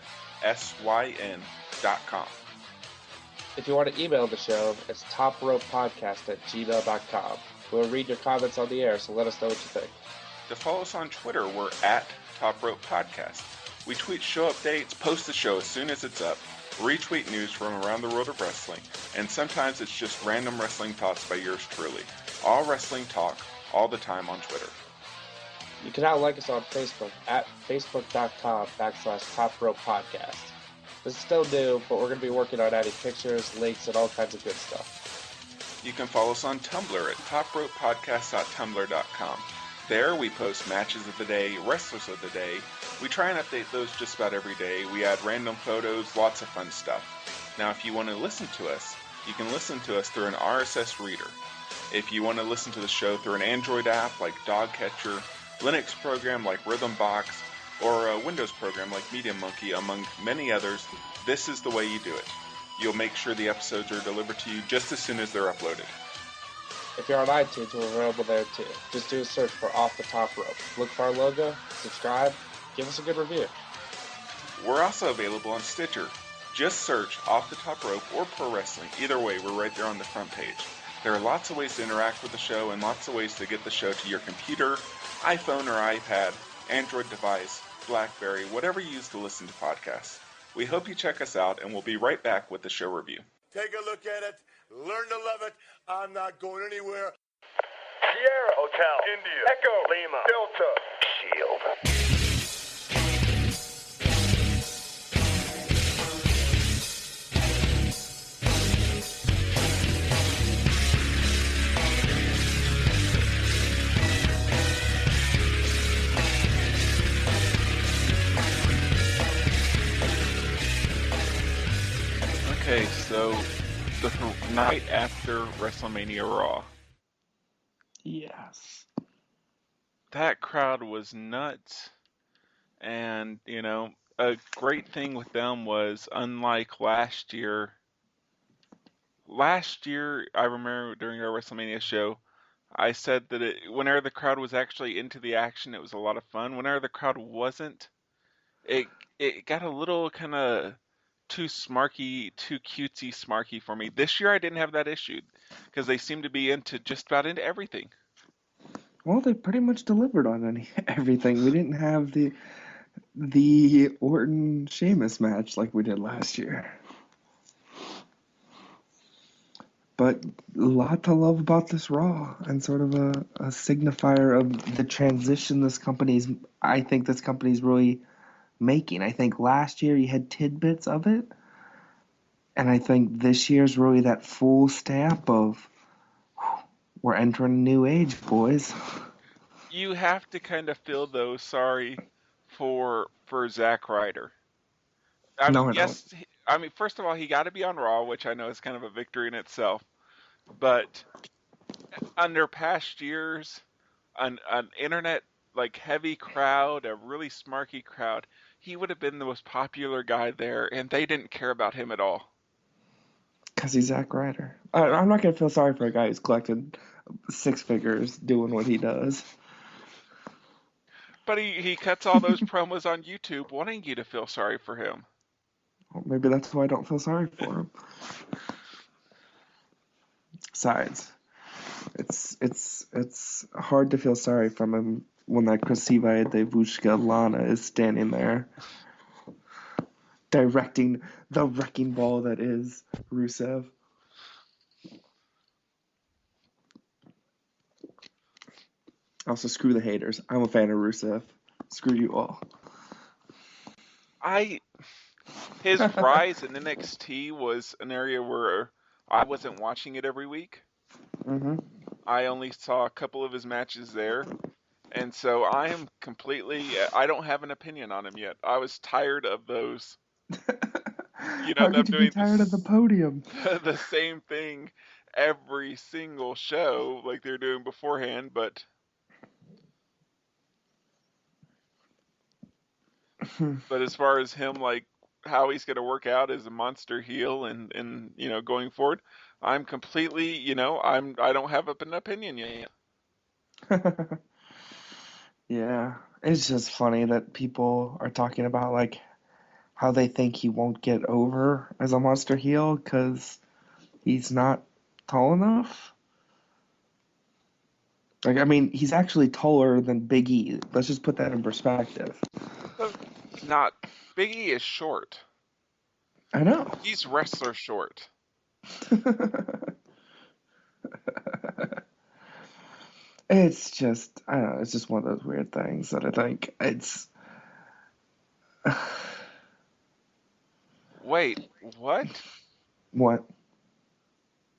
Speaker 5: If you want to email the show, it's topropepodcast@gmail.com. We'll read your comments on the air, so let us know what you think.
Speaker 2: To follow us on Twitter, we're at Top Rope Podcast. We tweet show updates, post the show as soon as it's up, retweet news from around the world of wrestling, and sometimes it's just random wrestling thoughts by yours truly. All wrestling talk, all the time on Twitter.
Speaker 5: You can now like us on Facebook at facebook.com/Top Rope Podcast. This is still new, but we're going to be working on adding pictures, links, and all kinds of good stuff.
Speaker 2: You can follow us on Tumblr at topropepodcast.tumblr.com. There we post matches of the day, wrestlers of the day. We try and update those just about every day. We add random photos, lots of fun stuff. Now if you want to listen to us, you can listen to us through an RSS reader. If you want to listen to the show through an Android app like Dogcatcher, Linux program like Rhythmbox, or a Windows program like Media Monkey, among many others, this is the way you do it. You'll make sure the episodes are delivered to you just as soon as they're uploaded.
Speaker 5: If you're on iTunes, we're available there too. Just do a search for Off the Top Rope. Look for our logo, subscribe, give us a good review.
Speaker 2: We're also available on Stitcher. Just search Off the Top Rope or Pro Wrestling. Either way, we're right there on the front page. There are lots of ways to interact with the show and lots of ways to get the show to your computer, iPhone or iPad, Android device, BlackBerry, whatever you use to listen to podcasts. We hope you check us out, and we'll be right back with the show review.
Speaker 4: Take a look at it, learn to love it. I'm not going anywhere.
Speaker 6: Sierra Hotel, India, Echo, Lima, Delta, Shield.
Speaker 2: So, the night after WrestleMania Raw,
Speaker 3: Yes.
Speaker 2: that crowd was nuts. And, a great thing with them was, unlike last year, I remember during our WrestleMania show, I said that whenever the crowd was actually into the action, it was a lot of fun. Whenever the crowd wasn't, it it got a little kind of too smarky, too cutesy smarky for me. This year I didn't have that issue because they seemed to be into just about into everything.
Speaker 3: Well, they pretty much delivered on everything. We didn't have the Orton Sheamus match like we did last year. But a lot to love about this Raw, and sort of a signifier of the transition I think this company's really making. I think last year you had tidbits of it, and I think this year's really that full stamp of we're entering a new age, boys.
Speaker 2: You have to kind of feel though sorry for Zack Ryder. I
Speaker 3: No,
Speaker 2: mean,
Speaker 3: I don't.
Speaker 2: yes, I mean first of all he got to be on Raw, which I know is kind of a victory in itself. But under past years, an internet like heavy crowd, a really smarky crowd, he would have been the most popular guy there, and they didn't care about him at all.
Speaker 3: Because he's Zack Ryder. I'm not going to feel sorry for a guy who's collected six figures doing what he does.
Speaker 2: But he cuts all those promos on YouTube wanting you to feel sorry for him.
Speaker 3: Well, maybe that's why I don't feel sorry for him. Besides, it's hard to feel sorry from him when that Krasiva Devushka Lana is standing there directing the wrecking ball that is Rusev. Also, screw the haters. I'm a fan of Rusev. Screw you all.
Speaker 2: His rise in NXT was an area where I wasn't watching it every week.
Speaker 3: Mm-hmm.
Speaker 2: I only saw a couple of his matches there. And so I don't have an opinion on him yet. I was tired of those.
Speaker 3: How could you be tired of the podium?
Speaker 2: The same thing every single show like they're doing beforehand, but as far as him like how he's going to work out as a monster heel and going forward, I'm completely, I don't have an opinion yet.
Speaker 3: Yeah, it's just funny that people are talking about like how they think he won't get over as a monster heel because he's not tall enough. Like, I mean, he's actually taller than Big E. Let's just put that in perspective.
Speaker 2: Not Big E is short.
Speaker 3: I know.
Speaker 2: He's wrestler short.
Speaker 3: It's just, I don't know, it's just one of those weird things that I think it's...
Speaker 2: Wait, what?
Speaker 3: What?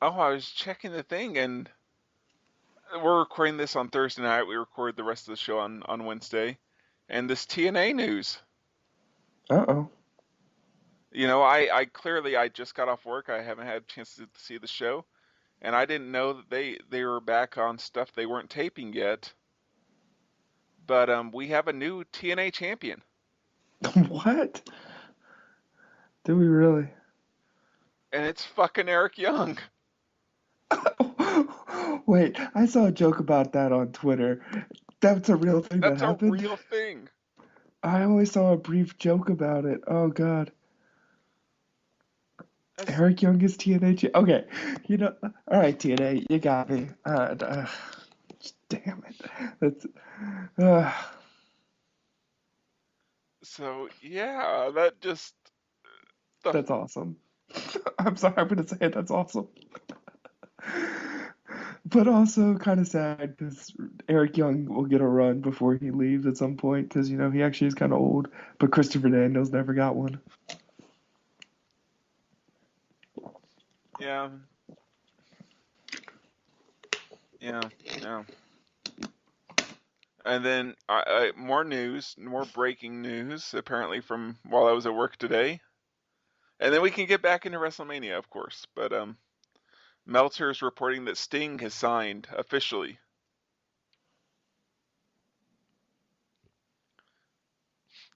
Speaker 2: Oh, I was checking the thing, and we're recording this on Thursday night. We record the rest of the show on Wednesday. And this TNA news.
Speaker 3: Uh-oh.
Speaker 2: I just got off work. I haven't had a chance to see the show. And I didn't know that they were back on stuff they weren't taping yet. But we have a new TNA champion.
Speaker 3: What? Do we really?
Speaker 2: And it's fucking Eric Young.
Speaker 3: Wait, I saw a joke about that on Twitter. That's a real thing that happened?
Speaker 2: That's a real thing.
Speaker 3: I only saw a brief joke about it. Oh, God. Eric Young is TNA. Okay, all right, TNA, you got me. Damn it. That's.
Speaker 2: So yeah, that just.
Speaker 3: That's awesome. I'm sorry, I'm gonna say it. That's awesome. But also kind of sad because Eric Young will get a run before he leaves at some point because he actually is kind of old. But Christopher Daniels never got one.
Speaker 2: Yeah. And then more breaking news, apparently from while I was at work today. And then we can get back into WrestleMania, of course. But Meltzer is reporting that Sting has signed officially.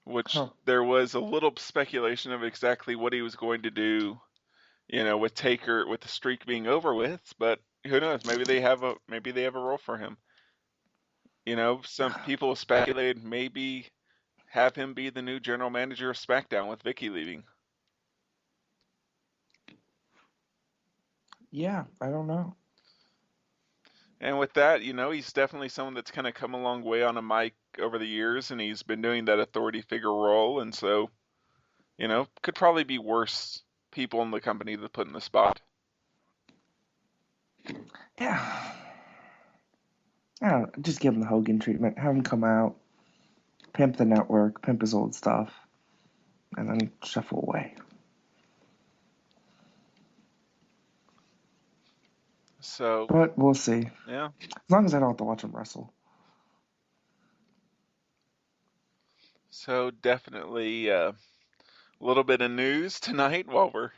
Speaker 2: Which there was a little speculation of exactly what he was going to do, with Taker, with the streak being over with. But who knows? Maybe they have a role for him. Some people speculated maybe have him be the new general manager of SmackDown with Vicky leaving.
Speaker 3: Yeah, I don't know.
Speaker 2: And with that, he's definitely someone that's kind of come a long way on a mic over the years, and he's been doing that authority figure role, and so, could probably be worse people in the company to put in the spot.
Speaker 3: Yeah. I don't know, just give him the Hogan treatment. Have him come out, pimp the network, pimp his old stuff, and then shuffle away.
Speaker 2: So,
Speaker 3: but we'll see.
Speaker 2: Yeah.
Speaker 3: As long as I don't have to watch him wrestle.
Speaker 2: So definitely a little bit of news tonight while we're...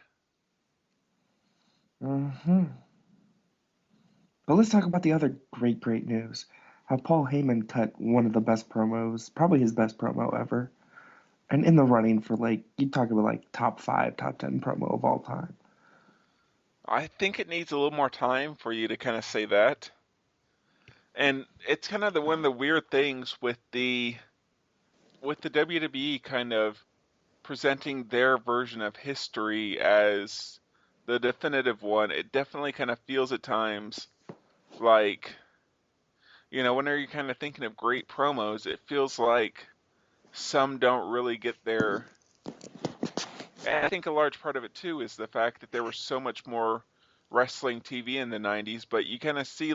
Speaker 3: But let's talk about the other great news. How Paul Heyman cut one of the best promos, probably his best promo ever. And in the running for, you'd talk about, top 5, top 10 promo of all time.
Speaker 2: I think it needs a little more time for you to kind of say that. And it's kind of one of the weird things with the WWE kind of presenting their version of history as the definitive one. It definitely kind of feels at times like, whenever you're kind of thinking of great promos, it feels like some don't really get there. And I think a large part of it too is the fact that there was so much more wrestling TV in the 90s, but you kind of see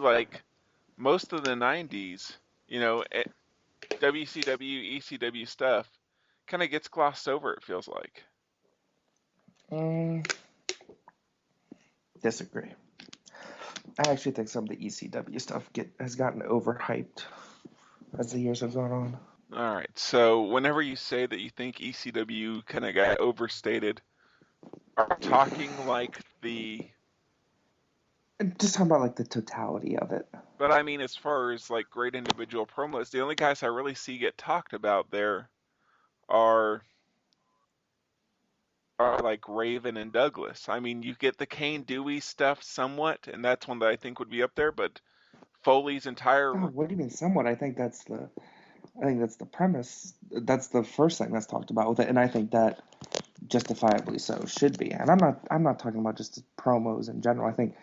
Speaker 2: most of the 90s, WCW, ECW stuff kind of gets glossed over, it feels like.
Speaker 3: Disagree. I actually think some of the ECW stuff has gotten overhyped as the years have gone on.
Speaker 2: All right, so whenever you say that you think ECW kind of got overstated, are you talking
Speaker 3: just talking about the totality of it.
Speaker 2: But I mean, as far as great individual promos, the only guys I really see get talked about there are Raven and Douglas. I mean, you get the Kane Dewey stuff somewhat, and that's one that I think would be up there. But Foley's entire...
Speaker 3: Oh, what do you mean somewhat? I think that's the premise. That's the first thing that's talked about with it, and I think that justifiably so should be. And I'm not talking about just promos in general. I think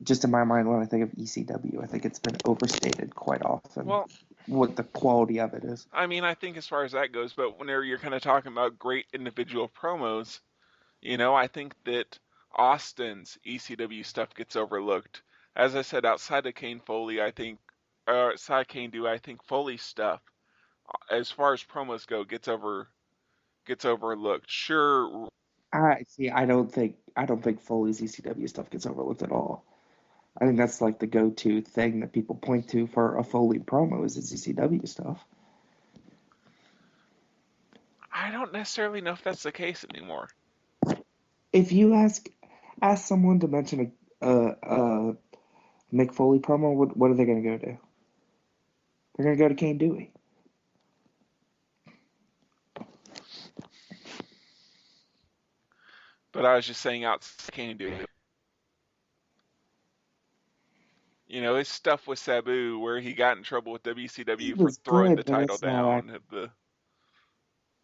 Speaker 3: just in my mind, when I think of ECW, I think it's been overstated quite often.
Speaker 2: Well,
Speaker 3: what the quality of it is.
Speaker 2: I mean, I think as far as that goes, but whenever you're kind of talking about great individual promos, I think that Austin's ECW stuff gets overlooked. As I said, outside of Kane Foley, outside Kane Dewey, I think Foley's stuff, as far as promos go, gets overlooked. Sure.
Speaker 3: I don't think Foley's ECW stuff gets overlooked at all. I think that's the go-to thing that people point to for a Foley promo is his ECW stuff.
Speaker 2: I don't necessarily know if that's the case anymore.
Speaker 3: If you ask someone to mention a Mick Foley promo, what are they going to go to? They're going to go to Kane Dewey.
Speaker 2: But I was just saying outside Kane Dewey. His stuff with Sabu, where he got in trouble with WCW for throwing the title down.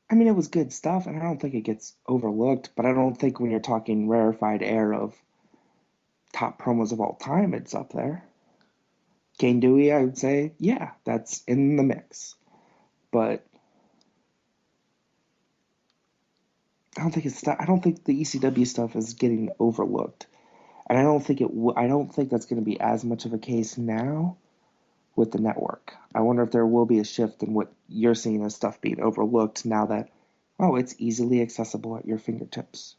Speaker 3: I mean, it was good stuff, and I don't think it gets overlooked, but I don't think when you're talking rarefied air of top promos of all time, it's up there. Kane Dewey, I would say, yeah, that's in the mix. But I don't think the ECW stuff is getting overlooked. And I don't think that's going to be as much of a case now with the network. I wonder if there will be a shift in what you're seeing as stuff being overlooked now that, it's easily accessible at your fingertips.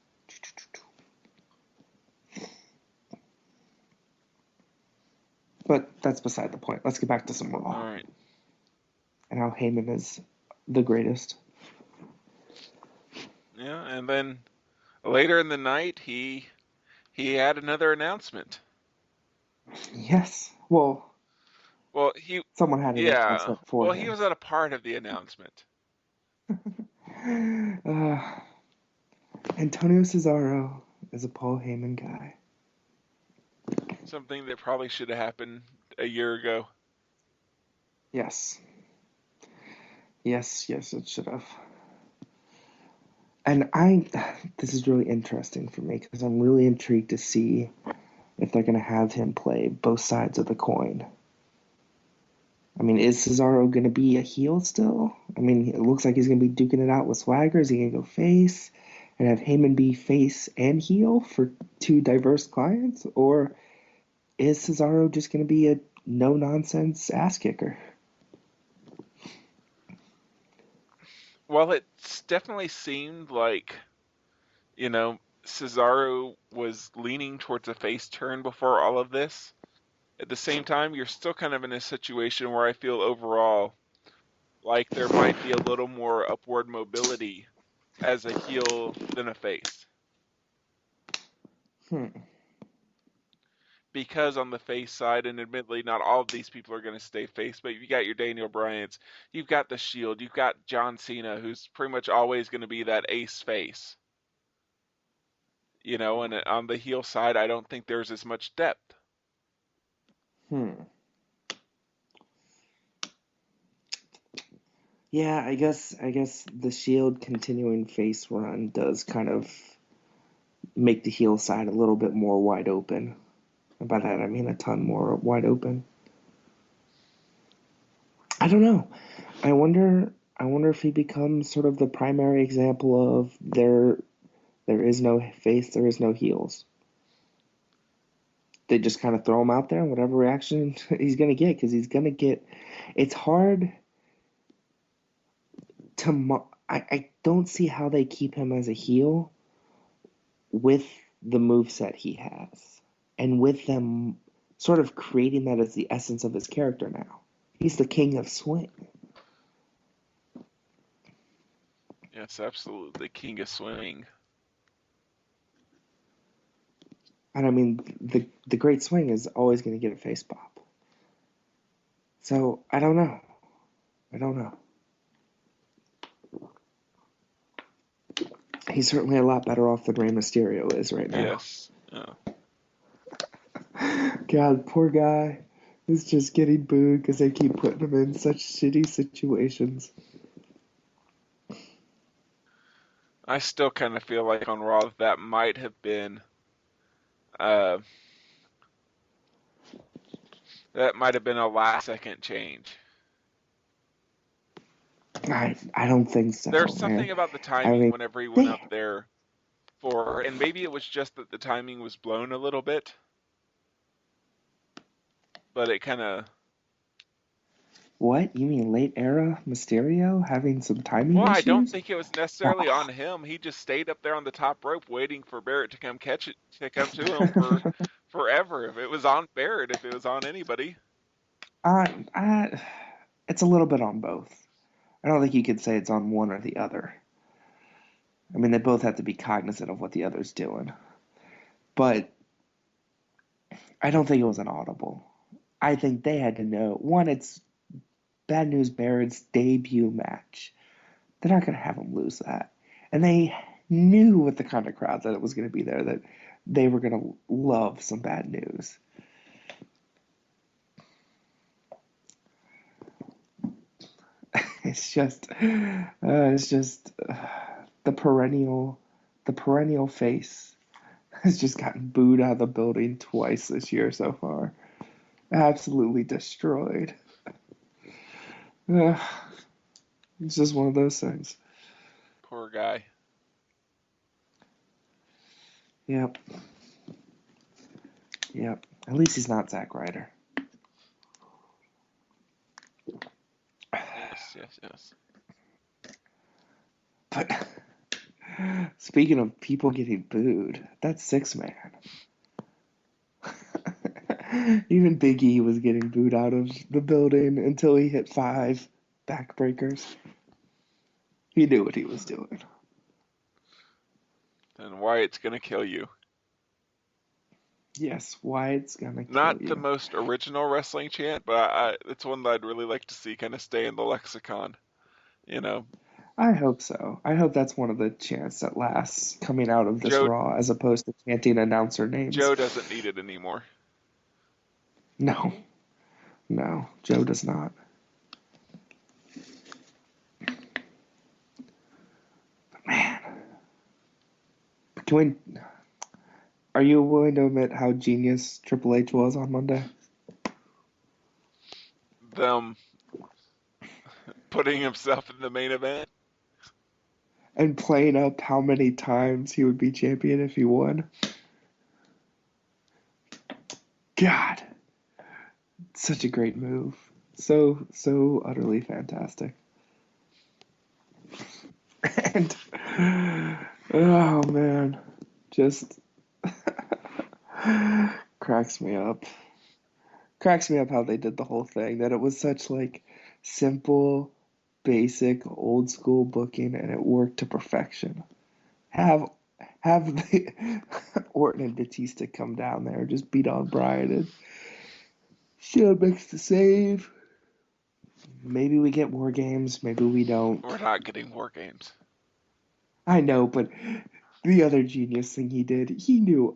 Speaker 3: But that's beside the point. Let's get back to some Raw.
Speaker 2: All right.
Speaker 3: And how Heyman is the greatest.
Speaker 2: Yeah, and then Later in the night, he had another announcement.
Speaker 3: Yes. Well,
Speaker 2: Well,
Speaker 3: someone had an
Speaker 2: yeah.
Speaker 3: announcement for
Speaker 2: Well, he
Speaker 3: him.
Speaker 2: was not a part of the announcement.
Speaker 3: Antonio Cesaro is a Paul Heyman guy.
Speaker 2: Something that probably should have happened a year ago.
Speaker 3: Yes. Yes, it should have. And this is really interesting for me because I'm really intrigued to see if they're going to have him play both sides of the coin. I mean, is Cesaro going to be a heel still? I mean, it looks like he's going to be duking it out with Swagger. Is he going to go face and have Heyman be face and heel for two diverse clients? Or is Cesaro just going to be a no-nonsense ass kicker?
Speaker 2: Well, it's definitely seemed like, Cesaro was leaning towards a face turn before all of this. At the same time, you're still kind of in a situation where I feel overall like there might be a little more upward mobility as a heel than a face. Because on the face side, and admittedly not all of these people are going to stay face, but you got your Daniel Bryans, you've got the Shield, you've got John Cena, who's pretty much always going to be that ace face. And on the heel side, I don't think there's as much depth.
Speaker 3: Yeah, I guess the Shield continuing face run does kind of make the heel side a little bit more wide open. And by that I mean a ton more wide open. I don't know. I wonder if he becomes sort of the primary example of there is no face, there is no heels. They just kind of throw him out there and whatever reaction he's going to get, because he's going to get. It's hard to. I don't see how they keep him as a heel with the moveset he has, and with them sort of creating that as the essence of his character now. He's the king of swing.
Speaker 2: Yes, absolutely. King of swing.
Speaker 3: And I mean, the great swing is always going to get a face pop. So, I don't know. He's certainly a lot better off than Rey Mysterio is right now.
Speaker 2: Yes. Oh.
Speaker 3: God, poor guy is just getting booed because they keep putting him in such shitty situations.
Speaker 2: I still kind of feel like on Raw that might have been a last-second change.
Speaker 3: I don't think so.
Speaker 2: There's something about the timing whenever he went up there and maybe it was just that the timing was blown a little bit, but it kind of.
Speaker 3: What? You mean late era Mysterio having some timing issues?
Speaker 2: Well, I don't think it was necessarily on him. He just stayed up there on the top rope waiting for Barrett to come catch it, to come to him for forever. If it was on Barrett, if it was on anybody.
Speaker 3: It's a little bit on both. I don't think you could say it's on one or the other. I mean, they both have to be cognizant of what the other's doing. But I don't think it was an audible. I think they had to know. One, it's Bad News Barrett's debut match. They're not going to have him lose that. And they knew with the kind of crowd that it was going to be there that they were going to love some Bad News. It's just the perennial face has just gotten booed out of the building twice this year so far. Absolutely destroyed. It's just one of those things.
Speaker 2: Poor guy.
Speaker 3: Yep. At least he's not Zack Ryder.
Speaker 2: Yes.
Speaker 3: But speaking of people getting booed, that's 6-man. Even Big E was getting booed out of the building until he hit 5 backbreakers. He knew what he was doing.
Speaker 2: And Wyatt's gonna kill you.
Speaker 3: Yes, Wyatt's gonna kill
Speaker 2: Not
Speaker 3: you.
Speaker 2: the most original wrestling chant, but it's one that I'd really like to see kind of stay in the lexicon. You know,
Speaker 3: I hope so. I hope that's one of the chants that lasts coming out of this
Speaker 2: Joe
Speaker 3: Raw, as opposed to chanting announcer names.
Speaker 2: Joe doesn't need it anymore.
Speaker 3: No, Joe does not. But man, are you willing to admit how genius Triple H was on Monday?
Speaker 2: Them putting himself in the main event.
Speaker 3: And playing up how many times he would be champion if he won? God, such a great move. So utterly fantastic. And oh man, just cracks me up. Cracks me up how they did the whole thing. That it was such like simple, basic, old school booking, and it worked to perfection. Have the Orton and Batista come down there, just beat on Bryan, and Shield makes the save. Maybe we get War Games, maybe we don't.
Speaker 2: We're not getting War Games.
Speaker 3: I know, but the other genius thing he did, he knew.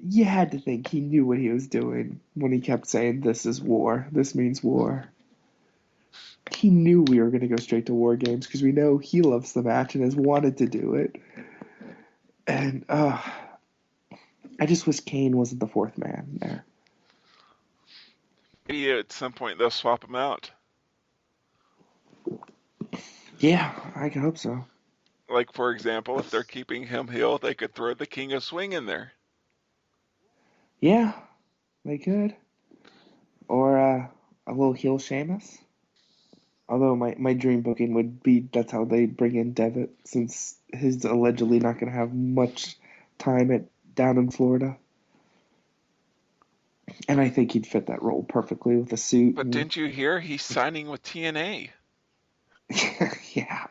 Speaker 3: You had to think he knew what he was doing when he kept saying, "This is war. This means war." He knew we were going to go straight to War Games because we know he loves the match and has wanted to do it. And I just wish Kane wasn't the fourth man there.
Speaker 2: Maybe at some point they'll swap him out.
Speaker 3: Yeah, I hope so.
Speaker 2: Like, for example, if they're keeping him heel, they could throw the King of Swing in there.
Speaker 3: Yeah, they could. Or a little heel Sheamus. Although my dream booking would be that's how they bring in Devitt, since he's allegedly not going to have much time down in Florida. And I think he'd fit that role perfectly with a suit.
Speaker 2: But didn't you hear he's signing with TNA?
Speaker 3: Yeah.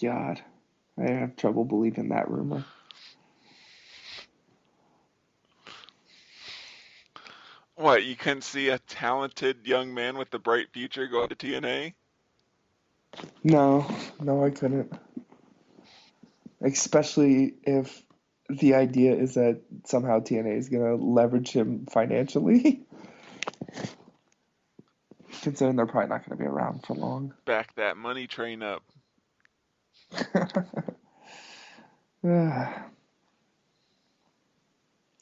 Speaker 3: God. I have trouble believing that rumor.
Speaker 2: What, you couldn't see a talented young man with a bright future going to TNA?
Speaker 3: No, I couldn't. Especially if the idea is that somehow TNA is going to leverage him financially. Considering they're probably not going to be around for long.
Speaker 2: Back that money train up.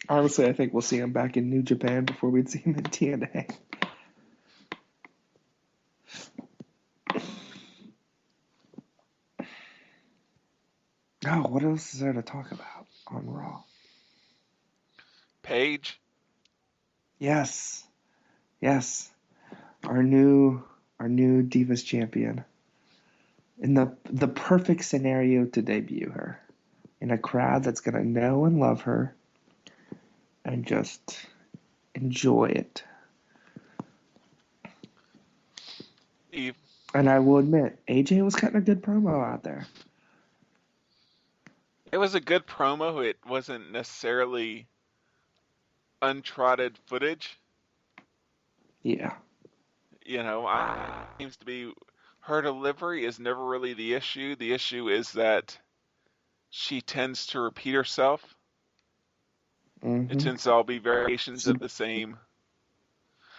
Speaker 3: Honestly, I think we'll see him back in New Japan before we'd see him in TNA. Oh, what else is there to talk about on Raw?
Speaker 2: Paige?
Speaker 3: Yes. Our new Divas champion. In the perfect scenario to debut her. In a crowd that's going to know and love her. And just enjoy it.
Speaker 2: Eve.
Speaker 3: And I will admit, AJ was cutting a good promo out there.
Speaker 2: It was a good promo. It wasn't necessarily untrodden footage.
Speaker 3: Yeah.
Speaker 2: You know, seems to be her delivery is never really the issue. The issue is that she tends to repeat herself.
Speaker 3: Mm-hmm.
Speaker 2: It tends to all be variations of the same,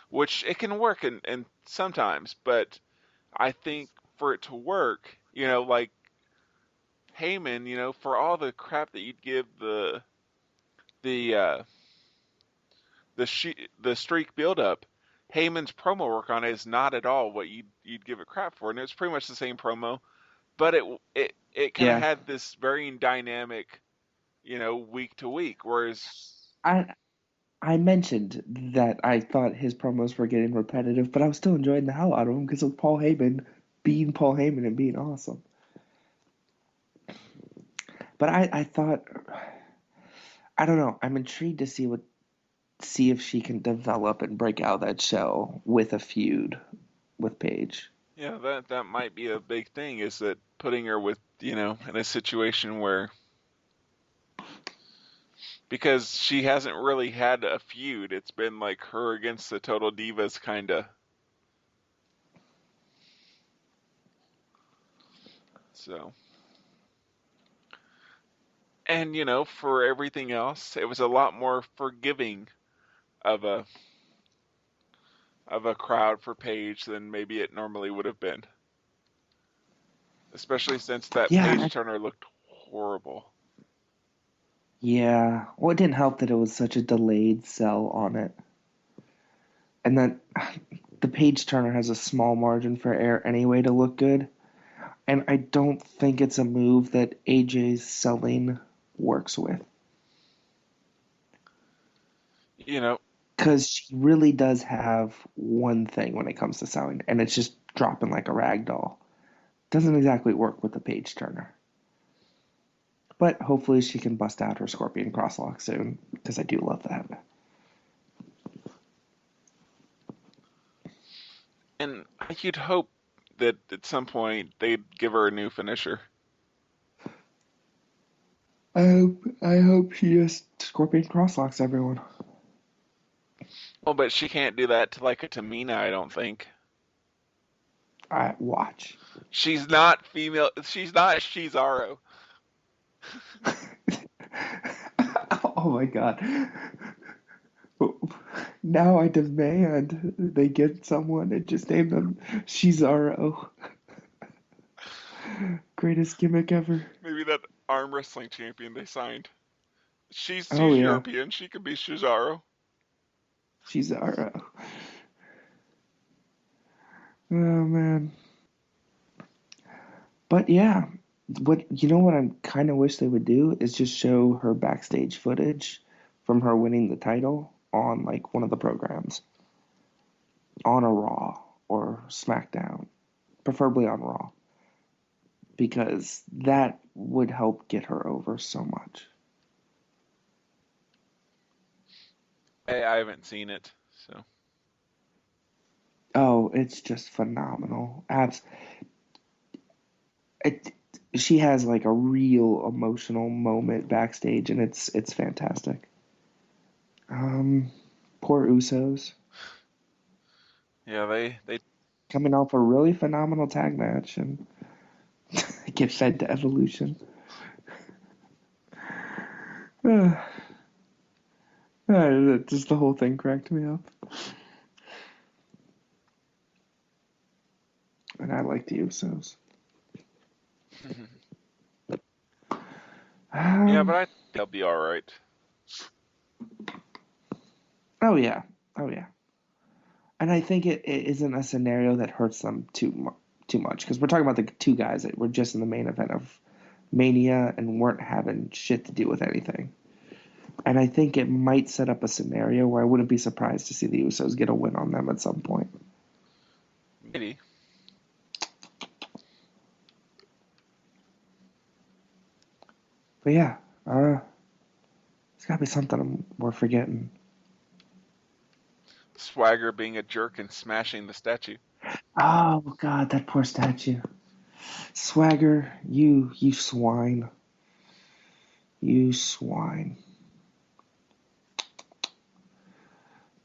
Speaker 2: which it can work and sometimes, but I think for it to work, you know, like Heyman, you know, for all the crap that you'd give the streak build up, Heyman's promo work on it is not at all what you'd give it crap for, and it's pretty much the same promo, but it kind of had this varying dynamic, you know, week to week, whereas
Speaker 3: I mentioned that I thought his promos were getting repetitive, but I was still enjoying the hell out of them because of Paul Heyman being Paul Heyman and being awesome. But I thought, I don't know, I'm intrigued to see if she can develop and break out of that shell with a feud with Paige.
Speaker 2: Yeah, that might be a big thing, is that putting her with, in a situation where, because she hasn't really had a feud, it's been like her against the Total Divas kinda. So, and for everything else, it was a lot more forgiving of a crowd for Paige than maybe it normally would have been. Especially since that
Speaker 3: Yeah,
Speaker 2: Paige Turner looked horrible.
Speaker 3: yeah. Well, it didn't help that it was such a delayed sell on it. And then the page turner has a small margin for error anyway to look good. And I don't think it's a move that AJ's selling works with.
Speaker 2: You know,
Speaker 3: Because she really does have one thing when it comes to selling, and it's just dropping like a rag doll. Doesn't exactly work with the page turner. But hopefully she can bust out her Scorpion crosslock soon, because I do love that.
Speaker 2: and you'd hope that at some point they'd give her a new finisher.
Speaker 3: I hope she just Scorpion crosslocks everyone.
Speaker 2: Well, but she can't do that to like a Tamina, I don't think.
Speaker 3: I watch.
Speaker 2: She's not female. She's not Cesaro.
Speaker 3: Oh my god. Now I demand they get someone and just name them Cesaro. Greatest gimmick ever.
Speaker 2: Maybe that arm wrestling champion they signed. She's
Speaker 3: Oh yeah,
Speaker 2: European. She could be Cesaro.
Speaker 3: Cesaro. Oh man. But yeah, what I kind of wish they would do is just show her backstage footage from her winning the title on like one of the programs, on a Raw or SmackDown, preferably on Raw, because that would help get her over so much.
Speaker 2: I haven't seen it, so.
Speaker 3: Oh, it's just phenomenal. It, she has like a real emotional moment backstage, and it's fantastic. Poor Usos
Speaker 2: Yeah, they
Speaker 3: coming off a really phenomenal tag match and get fed to Evolution. Just the whole thing cracked me up. And I like the Usos.
Speaker 2: yeah, but I think they'll be all right.
Speaker 3: Oh yeah, oh yeah. And I think it isn't a scenario that hurts them too much, because we're talking about the two guys that were just in the main event of Mania and weren't having shit to do with anything. And I think it might set up a scenario where I wouldn't be surprised to see the Usos get a win on them at some point.
Speaker 2: Maybe.
Speaker 3: But yeah, there's gotta be something we're forgetting.
Speaker 2: Swagger being a jerk and smashing the statue.
Speaker 3: Oh god, that poor statue. Swagger, you swine. You swine.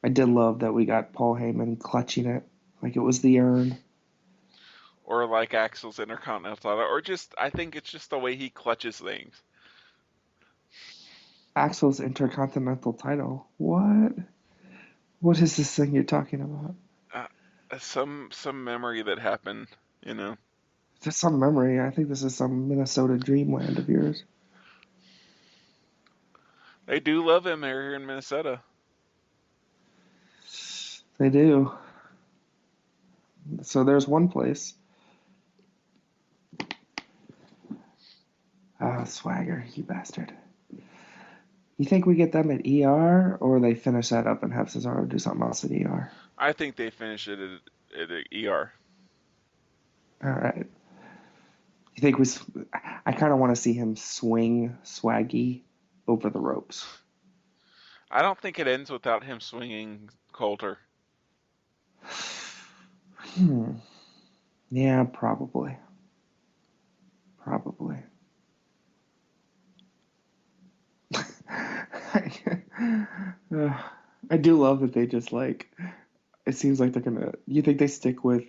Speaker 3: I did love that we got Paul Heyman clutching it like it was the urn.
Speaker 2: Or like Axel's Intercontinental title. Or just, I think it's just the way he clutches things.
Speaker 3: Axel's Intercontinental title. What? What is this thing you're talking about?
Speaker 2: Some memory that happened,
Speaker 3: Just some memory. I think this is some Minnesota dreamland of yours.
Speaker 2: They do love him here in Minnesota.
Speaker 3: They do. So there's one place. Ah, Swagger, you bastard. You think we get them at ER, or they finish that up and have Cesaro do something else at ER?
Speaker 2: I think they finish it at ER.
Speaker 3: All right. You think I kind of want to see him swing Swaggy over the ropes.
Speaker 2: I don't think it ends without him swinging Coulter.
Speaker 3: Yeah, probably. Probably. I do love that they just like. It seems like they're gonna. You think they stick with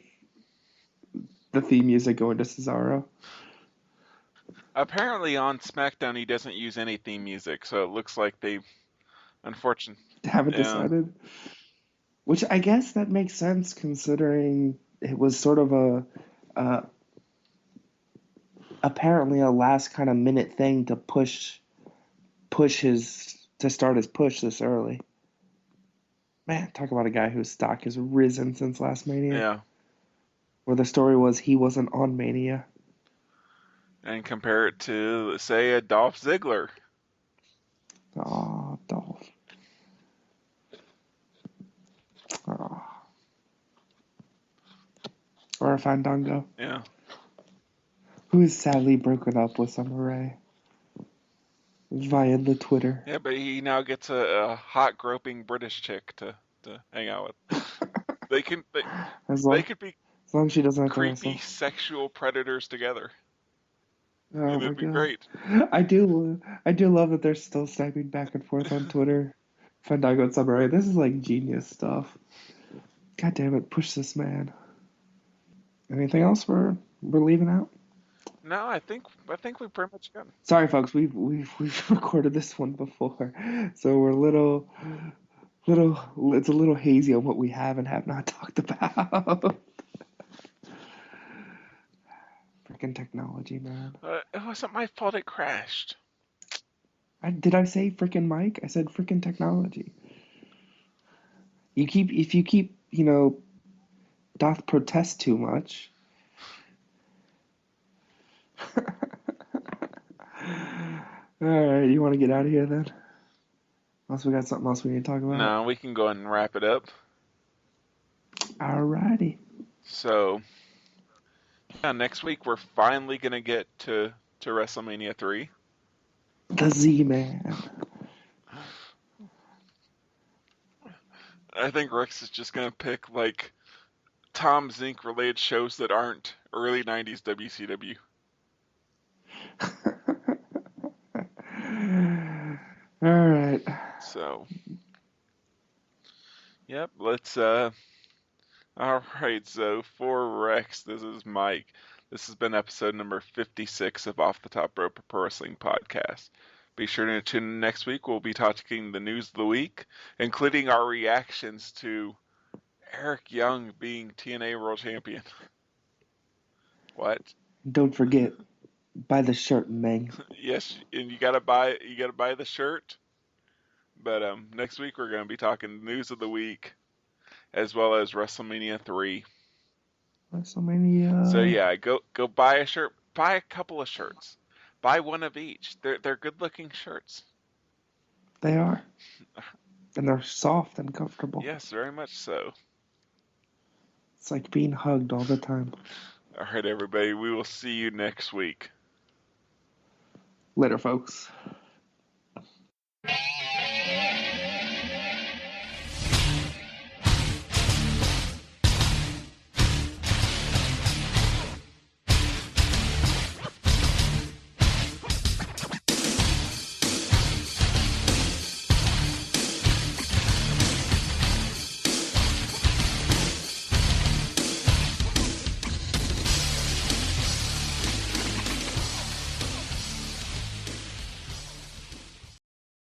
Speaker 3: the theme music going to Cesaro?
Speaker 2: Apparently on SmackDown he doesn't use any theme music, so it looks like they, unfortunately,
Speaker 3: Haven't
Speaker 2: yeah,
Speaker 3: decided. Which I guess that makes sense considering it was sort of a apparently a last kind of minute thing to start his push this early. Man, talk about a guy whose stock has risen since last Mania.
Speaker 2: yeah.
Speaker 3: Where the story was he wasn't on Mania.
Speaker 2: And compare it to, say, a Dolph Ziggler.
Speaker 3: Oh, Dolph. Oh. Or a Fandango.
Speaker 2: Yeah.
Speaker 3: Who is sadly broken up with Summer Rae. Via the Twitter.
Speaker 2: Yeah, but he now gets a hot groping British chick to hang out with. They could be
Speaker 3: As long as she doesn't have to
Speaker 2: creepy
Speaker 3: wrestle.
Speaker 2: sexual predators together.
Speaker 3: Oh
Speaker 2: And
Speaker 3: my
Speaker 2: it'd be
Speaker 3: god.
Speaker 2: great.
Speaker 3: I do love that they're still sniping back and forth on Twitter. Fandango and Summer Rae. This is like genius stuff. God damn it, push this man. Anything else we're leaving out?
Speaker 2: No, I think we pretty much got it.
Speaker 3: Sorry folks, we've recorded this one before. So we're it's a little hazy on what we have and have not talked about. Freaking technology, man.
Speaker 2: It wasn't my fault it crashed.
Speaker 3: Did I say freaking Mike? I said freaking technology. If you keep, doth protest too much. Alright, you want to get out of here then? Unless we got something else we need to talk about.
Speaker 2: No, we can go ahead and wrap it up.
Speaker 3: Alrighty.
Speaker 2: So, yeah, next week we're finally gonna get to WrestleMania 3.
Speaker 3: The Z-Man.
Speaker 2: I think Rex is just gonna pick like Tom Zink related shows that aren't early 90s WCW.
Speaker 3: Alright.
Speaker 2: So, yep, let's alright, so for Rex, this is Mike. This has been episode number 56 of Off the Top Rope, a Pro Wrestling Podcast. Be sure to tune in next week. We'll be talking the news of the week, including our reactions to Eric Young being TNA World Champion. What?
Speaker 3: Don't forget, buy the shirt, Meng.
Speaker 2: Yes, and you gotta buy the shirt. But next week we're gonna be talking news of the week, as well as WrestleMania 3.
Speaker 3: WrestleMania.
Speaker 2: So yeah, go buy a shirt. Buy a couple of shirts. Buy one of each. They're good looking shirts.
Speaker 3: They are. And they're soft and comfortable.
Speaker 2: Yes, very much so.
Speaker 3: It's like being hugged all the time.
Speaker 2: All right, everybody. We will see you next week.
Speaker 3: Later, folks.